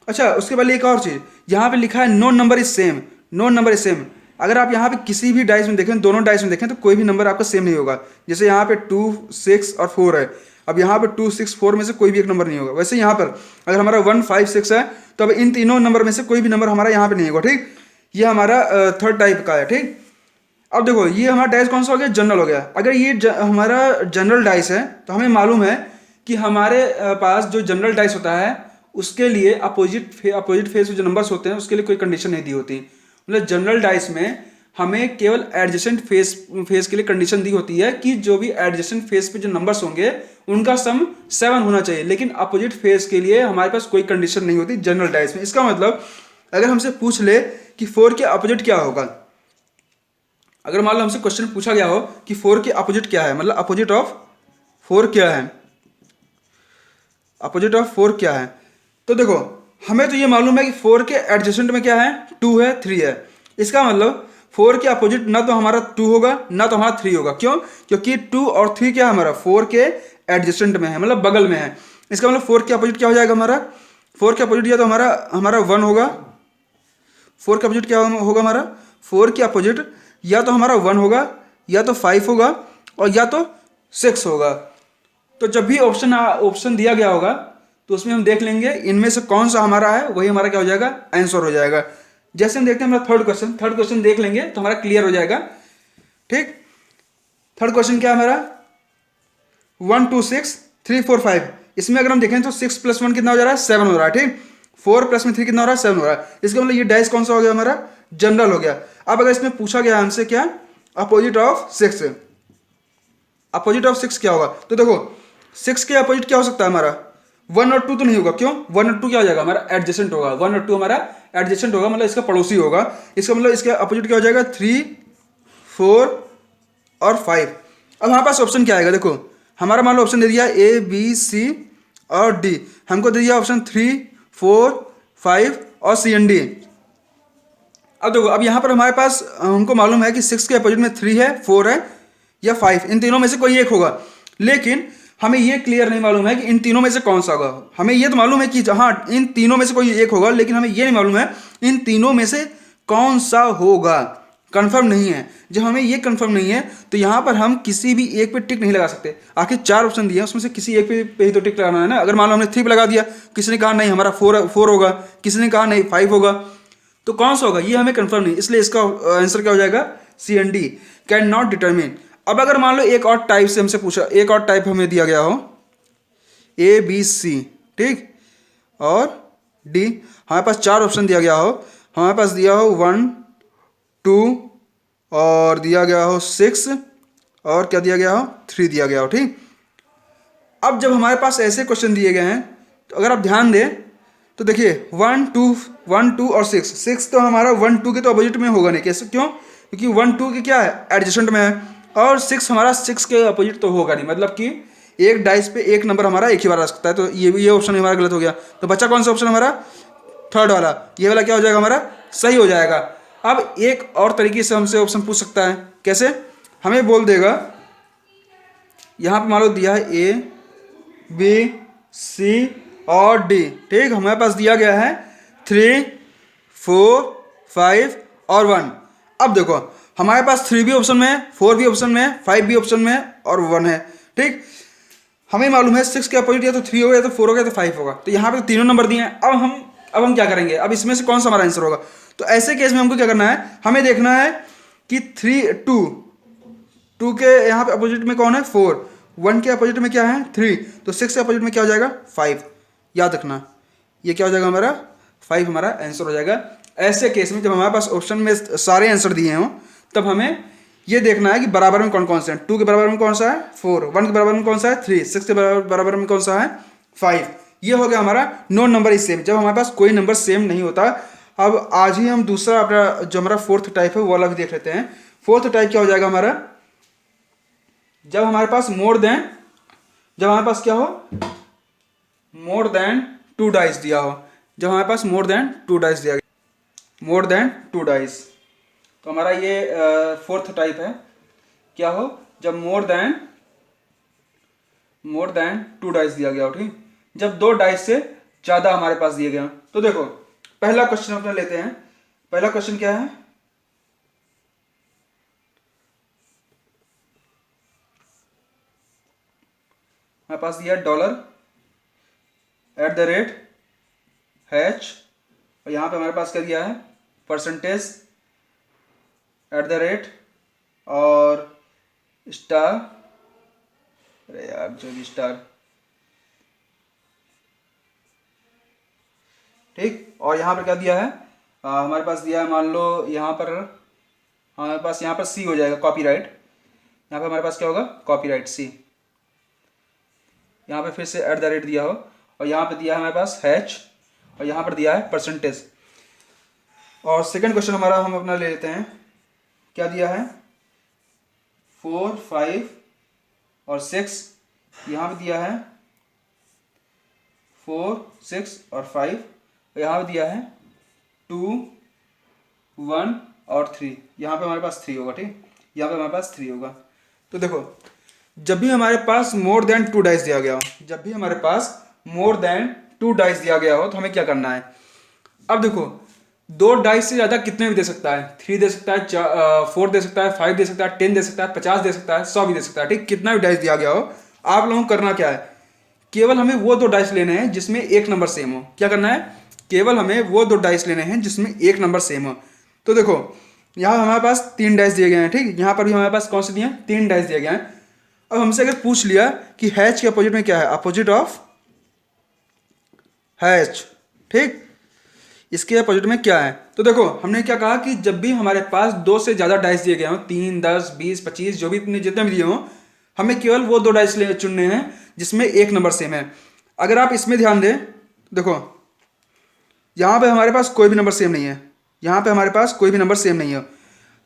अच्छा उसके पहले एक और चीज़, यहाँ पे लिखा है no number is same, no number is same. अगर आप यहाँ पे किसी भी डाइस में देखें, दोनों डाइस में देखें, तो कोई भी नंबर आपका सेम नहीं होगा। जैसे यहाँ पे 2 6 और 4 है, अब यहाँ पे 2 6 4 में से कोई भी एक नंबर नहीं होगा। वैसे यहाँ पर अगर हमारा 1 5 6 है तो अब इन तीनों नंबर में से कोई भी नंबर हमारा यहाँ पे नहीं होगा। ठीक, ये हमारा थर्ड टाइप का है। ठीक, अब देखो ये हमारा डाइस कौन सा हो गया, जनरल हो गया। अगर ये हमारा जनरल डाइस है तो हमें मालूम है कि हमारे पास जो जनरल डाइस होता है उसके लिए अपोजिट फेस जो नंबर्स होते हैं उसके लिए कोई कंडीशन नहीं दी होती। मतलब जनरल डाइस में हमें केवल एडजेसेंट फेस के लिए कंडीशन दी होती है कि जो भी एडजेसेंट फेस पे जो नंबर्स होंगे उनका सम 7 होना चाहिए, लेकिन अपोजिट फेस के लिए हमारे पास कोई कंडीशन नहीं होती जनरल डाइस में। इसका मतलब अगर हमसे पूछ ले कि 4 के अपोजिट क्या होगा, अगर मान लो हमसे क्वेश्चन पूछा गया हो कि 4 के अपोजिट क्या है, मतलब अपोजिट ऑफ 4 क्या है, अपोजिट ऑफ 4 क्या है, तो देखो हमें तो ये मालूम है कि 4 के एडजेसेंट में क्या है, 2 है 3 है। इसका मतलब 4 के अपोजिट ना तो हमारा 2 होगा ना तो हमारा 3 होगा। क्यों? क्योंकि 2 और 3 क्या है हमारा 4 के एडजेसेंट में है, मतलब बगल में है। इसका मतलब 4 के अपोजिट क्या हो जाएगा हमारा, 4 के अपोजिट या तो हमारा 1 होगा, 4 के अपोजिट क्या होगा हमारा, 4 के अपोजिट या तो हमारा 1 होगा या तो 5 होगा और या तो 6 होगा। तो जब भी ऑप्शन दिया गया होगा तो उसमें हम देख लेंगे इनमें से कौन सा हमारा है, वही हमारा क्या हो जाएगा, आंसर हो जाएगा। जैसे हम देखते हैं हमारा थर्ड क्वेश्चन देख लेंगे तो हमारा क्लियर हो जाएगा। ठीक, थर्ड क्वेश्चन क्या है हमारा, 1 2 6 3 4 5। इसमें अगर हम देखें तो 6 + 1 कितना हो जा रहा है, 7 हो रहा है। ठीक, 4 + 3 कितना हो रहा है, 7 हो रहा है। इसका मतलब ये डाइस कौन सा हो गया हमारा, जनरल हो गया। अब अगर इसमें पूछा गया हमसे क्या, अपोजिट ऑफ 6, अपोजिट ऑफ 6 क्या होगा, तो देखो 6 के अपोजिट क्या हो सकता है हमारा, 1 और 2 तो नहीं होगा। क्यों? 1 और 2 क्या हो जाएगा हमारा, एडजेसेंट होगा। 1 और 2 हमारा एडजेसेंट होगा, मतलब इसका पड़ोसी होगा। इसका मतलब इसके अपोजिट क्या हो जाएगा, 3 4 और 5। अब हमारे पास ऑप्शन क्या आएगा, देखो हमारा मान लो ऑप्शन दे दिया A B C और D, हमको दे दिया ऑप्शन 3 4 5 और C and D। अब देखो अब यहाँ पर हमारे पास हमको मालूम है कि 6 के अपोजिट में 3 है 4 है या 5, इन तीनों में से कोई एक होगा। लेकिन हमें ये क्लियर नहीं मालूम है कि इन तीनों में से कौन सा होगा। हमें ये तो मालूम है कि हाँ इन तीनों में से कोई एक होगा, लेकिन हमें ये नहीं मालूम है इन तीनों में से कौन सा होगा, कंफर्म नहीं है। जब हमें ये कंफर्म नहीं है तो यहाँ पर हम किसी भी एक पे टिक नहीं लगा सकते। आखिर 4 ऑप्शन दिए हैं उसमें से किसी एक पे ही तो टिक लगाना है ना। अगर मान लो हमने 3 पे लगा दिया, किसी ने कहा नहीं हमारा 4 होगा, किसी ने कहा नहीं 5 होगा, तो कौन सा होगा ये हमें कंफर्म नहीं। इसलिए इसका आंसर क्या हो जाएगा, C and D, can not determine. अब अगर मान लो एक और टाइप से हमसे पूछा, एक और टाइप हमें दिया गया हो A B C, ठीक, और D, हमारे पास 4 ऑप्शन दिया गया हो, हमारे पास दिया हो 1 2 और दिया गया हो 6 और क्या दिया गया हो 3 दिया गया हो। ठीक, अब जब हमारे पास ऐसे क्वेश्चन दिए गए हैं तो अगर आप ध्यान दें तो देखिए 1 2 और 6 तो हमारा 1 2 के तो अपोजिट में होगा नहीं। कैसे? क्यों? क्योंकि 1 2 के क्या है, एडजेसेंट में है, और 6 हमारा 6 के अपोजिट तो होगा नहीं। मतलब कि एक डाइस पे एक नंबर हमारा एक ही बार आ सकता है। तो ये ऑप्शन हमारा गलत हो गया। तो बच्चा कौन सा ऑप्शन हमारा, थर्ड वाला, ये वाला क्या हो जाएगा हमारा, सही हो जाएगा। अब एक और तरीके से हमसे ऑप्शन पूछ सकता है, कैसे, हमें बोल देगा यहाँ पे मान लो दिया है A B C और D, ठीक, हमारे पास दिया गया है 3 4 5 और 1। अब देखो हमारे पास 3 भी ऑप्शन में है, 4 भी ऑप्शन में है, 5 भी ऑप्शन में है और 1 है। ठीक, हमें मालूम है 6 के अपोजिट या तो 3 होगा या तो 4 होगा या तो 5 होगा। तो यहाँ पे तो तीनों नंबर दिए हैं। अब हम क्या करेंगे, अब इसमें से कौन सा हमारा आंसर होगा। तो ऐसे केस में हमको क्या करना है, हमें देखना है कि 2 के यहाँ पे अपोजिट में कौन है, 4, 1 के अपोजिट में क्या है 3, तो 6 के अपोजिट में क्या हो जाएगा 5। याद रखना ये क्या हो जाएगा हमारा 5 हमारा आंसर हो जाएगा। ऐसे केस में जब हमारे पास ऑप्शन में सारे आंसर दिए हों तब हमें ये देखना है कि बराबर में कौन कौन सा है। 2 के बराबर में कौन सा है 4, 1 के बराबर में कौन सा है 3, 6 के बराबर में कौन सा है 5। ये हो गया हमारा नो नंबर इज सेम, जब हमारे पास कोई नंबर सेम नहीं होता। अब आज ही हम दूसरा अपना जो हमारा फोर्थ टाइप है वो वाला भी देख लेते हैं। फोर्थ टाइप क्या हो जाएगा हमारा, जब हमारे पास जब हमारे पास क्या हो मोर देन 2 डाइस दिया हो, जब हमारे पास मोर देन 2 डाइस दिया गया, मोर देन 2 डाइस, तो हमारा ये फोर्थ टाइप है। क्या हो जब मोर देन 2 डाइस दिया गया हो, ठीक, जब 2 डाइस से ज्यादा हमारे पास दिए गए। तो देखो पहला क्वेश्चन अपना लेते हैं। पहला क्वेश्चन क्या है, हमारे पास दिया $@H और यहाँ पे हमारे पास क्या दिया है %@ और स्टार, अरे यार जो भी स्टार, ठीक। और यहाँ पर क्या दिया है हमारे पास दिया है, मान लो यहाँ पर हमारे पास यहाँ पर सी हो जाएगा कॉपीराइट। यहाँ पे हमारे पास क्या होगा कॉपीराइट सी। यहाँ पे फिर से @ दिया हो और यहाँ पे दिया है हमारे पास H और यहाँ पर दिया है %। और सेकंड क्वेश्चन हमारा हम अपना ले लेते हैं। क्या दिया है 4, 5 और 6, यहाँ पे दिया है 4, 6 और 5, यहाँ पे दिया है 2, 1 और 3, यहाँ पे हमारे पास 3 होगा, ठीक, यहाँ पे हमारे पास 3 होगा। तो देखो जब भी हमारे पास मोर देन 2 डाइस दिया गया हो, जब भी हमारे पास मोर देन 2 डाइस दिया गया हो तो हमें क्या करना है। अब देखो 2 डाइस से ज़्यादा कितने भी दे सकता है, 3 दे सकता है, 4 दे सकता है, 5 दे सकता है, 10 दे सकता है, 50 दे सकता है, 100 भी दे सकता है, ठीक। कितना भी डाइस दिया गया हो आप लोगों को करना क्या है, केवल हमें वो 2 डाइस लेने हैं जिसमें एक नंबर सेम हो। क्या करना है, केवल हमें वो 2 डाइस लेने हैं जिसमें एक नंबर सेम हो। तो देखो यहाँ हमारे पास 3 डाइस दिए गए हैं, ठीक, यहाँ पर भी हमारे पास कौन से दिए हैं 3 डाइस दिए गए हैं। अब हमसे अगर पूछ लिया कि H के अपोजिट में क्या है, अपोजिट ऑफ H, ठीक, इसके अपोजिट में क्या है। तो देखो हमने क्या कहा कि जब भी हमारे पास 2 से ज़्यादा डाइस दिए गए हों, 3, 10, 20, 25 जो भी जितने भी दिए हों, हमें केवल वो 2 डाइस चुनने हैं जिसमें एक नंबर सेम है। अगर आप इसमें ध्यान दें, देखो यहाँ पे हमारे पास कोई भी नंबर सेम नहीं है, यहाँ पे हमारे पास कोई भी नंबर सेम नहीं है।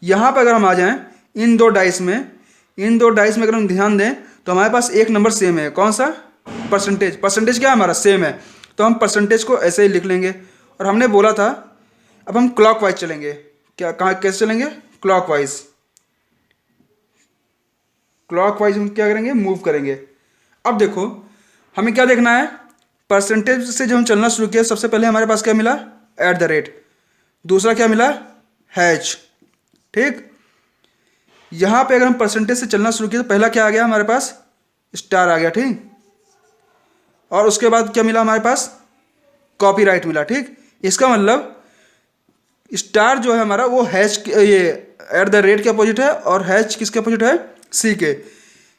यहाँ पे अगर हम आ जाएं इन 2 डाइस में, इन 2 डाइस में अगर हम ध्यान दें तो हमारे पास एक नंबर सेम है, कौन सा परसेंटेज क्या है हमारा सेम है, तो हम परसेंटेज को ऐसे ही लिख लेंगे। और हमने बोला था अब हम क्लॉकवाइज चलेंगे, क्या कहाँ कैसे चलेंगे क्लॉकवाइज हम क्या करेंगे मूव करेंगे। अब देखो हमें क्या देखना है, परसेंटेज से जब हम चलना शुरू किया सबसे पहले हमारे पास क्या मिला @, दूसरा क्या मिला H, ठीक। यहाँ पे अगर हम परसेंटेज से चलना शुरू किया तो पहला क्या आ गया हमारे पास स्टार आ गया, ठीक, और उसके बाद क्या मिला हमारे पास कॉपीराइट मिला, ठीक। इसका मतलब स्टार जो है हमारा वो H ये @ के अपोजिट है और H किसके अपोजिट है C के।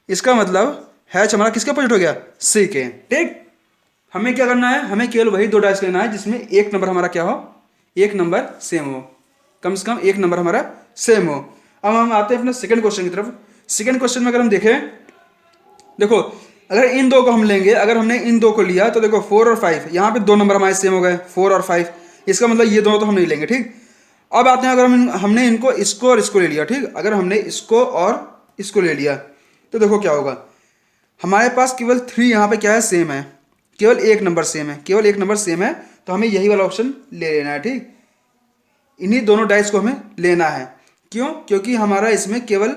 इसका मतलब H हमारा किसके अपोजिट हो गया C के, ठीक। हमें क्या करना है, हमें केवल वही 2 डाइस लेना है जिसमें एक नंबर हमारा क्या हो, एक नंबर सेम हो, कम से कम एक नंबर हमारा सेम हो। अब हम आते हैं अपने सेकंड क्वेश्चन की तरफ। सेकंड क्वेश्चन में अगर हम देखें, देखो अगर इन 2 को हम लेंगे, अगर हमने इन 2 को लिया तो देखो 4 और 5, यहाँ पे 2 नंबर हमारे सेम हो गए 4 और 5, इसका मतलब ये दोनों तो हम नहीं लेंगे, ठीक। अब आते हैं अगर हमने इनको इसको और इसको ले लिया, ठीक, अगर हमने इसको और इसको ले लिया तो देखो क्या होगा, हमारे पास केवल 3 यहाँ पे क्या है सेम है, केवल एक नंबर सेम है, केवल एक नंबर सेम है, तो हमें यही वाला ऑप्शन ले लेना है, ठीक। इन्हीं दोनों डाइस को हमें लेना है, क्यों, क्योंकि हमारा इसमें केवल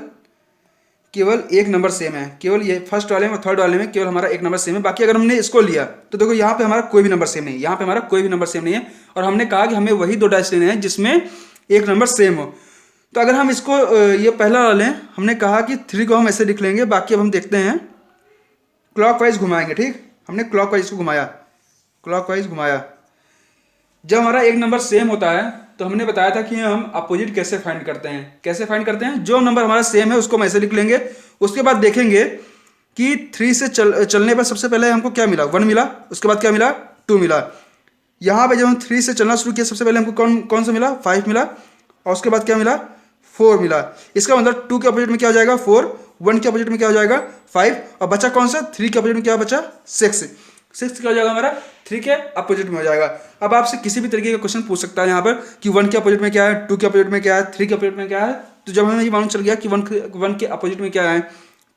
एक नंबर सेम है, केवल ये फर्स्ट वाले में थर्ड वाले में केवल हमारा एक नंबर सेम है। बाकी अगर हमने इसको लिया तो देखो यहाँ पे हमारा कोई भी नंबर सेम नहीं है, यहाँ पे हमारा कोई भी नंबर सेम नहीं है, और हमने कहा कि हमें वही 2 डाइस लेने हैं जिसमें एक नंबर सेम हो। तो अगर हम इसको ये पहला वाला लें, हमने कहा कि 3 को हम ऐसे लिख लेंगे, बाकी अब हम देखते हैं क्लॉकवाइज घुमाएंगे, ठीक। हमने क्लॉकवाइज को घुमाया, जब हमारा एक नंबर सेम होता है तो हमने बताया था कि हम अपोजिट कैसे फाइंड करते हैं, जो नंबर हमारा सेम है उसको हम ऐसे लिख लेंगे। उसके बाद देखेंगे कि 3 से चलने पर सबसे पहले हमको क्या मिला, 1 मिला, उसके बाद क्या मिला, 2 मिला। यहाँ पे जब हम 3 से चलना शुरू किया सबसे पहले हमको कौन कौन सा मिला, 5 मिला, और उसके बाद क्या मिला, 4 मिला। इसका मतलब 2 के अपोजिट में क्या हो जाएगा, 4, 1 के अपोजिट में क्या हो जाएगा, 5, और बचा कौन सा, 3 के अपोजिट में क्या बचा, 6। 6 क्या हो जाएगा हमारा, 3 के अपोजिट में हो जाएगा। अब आपसे किसी भी तरीके का क्वेश्चन पूछ सकता है यहाँ पर कि 1 के अपोजिट में क्या है, 2 के अपोजिट में क्या है, 3 के अपोजिट में क्या है। तो जब हमें ये मालूम चल गया कि 1 के अपोजिट में क्या है,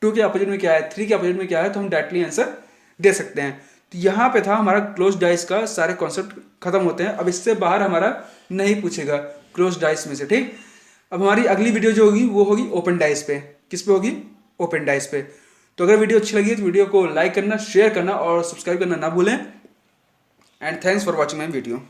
2 के अपोजिट में क्या है, 3 के अपोजिट में क्या है, तो हम डायरेक्टली आंसर दे सकते हैं। तो यहाँ पे था हमारा क्लोज डाइस का सारे कॉन्सेप्ट खत्म होते हैं। अब इससे बाहर हमारा नहीं पूछेगा क्लोज डाइस में से, ठीक। अब हमारी अगली वीडियो जो होगी वो होगी ओपन डाइस पे। किस पे होगी, ओपन डाइस पे। तो अगर वीडियो अच्छी लगी तो वीडियो को लाइक करना, शेयर करना और सब्सक्राइब करना ना भूलें। And thanks for watching my video.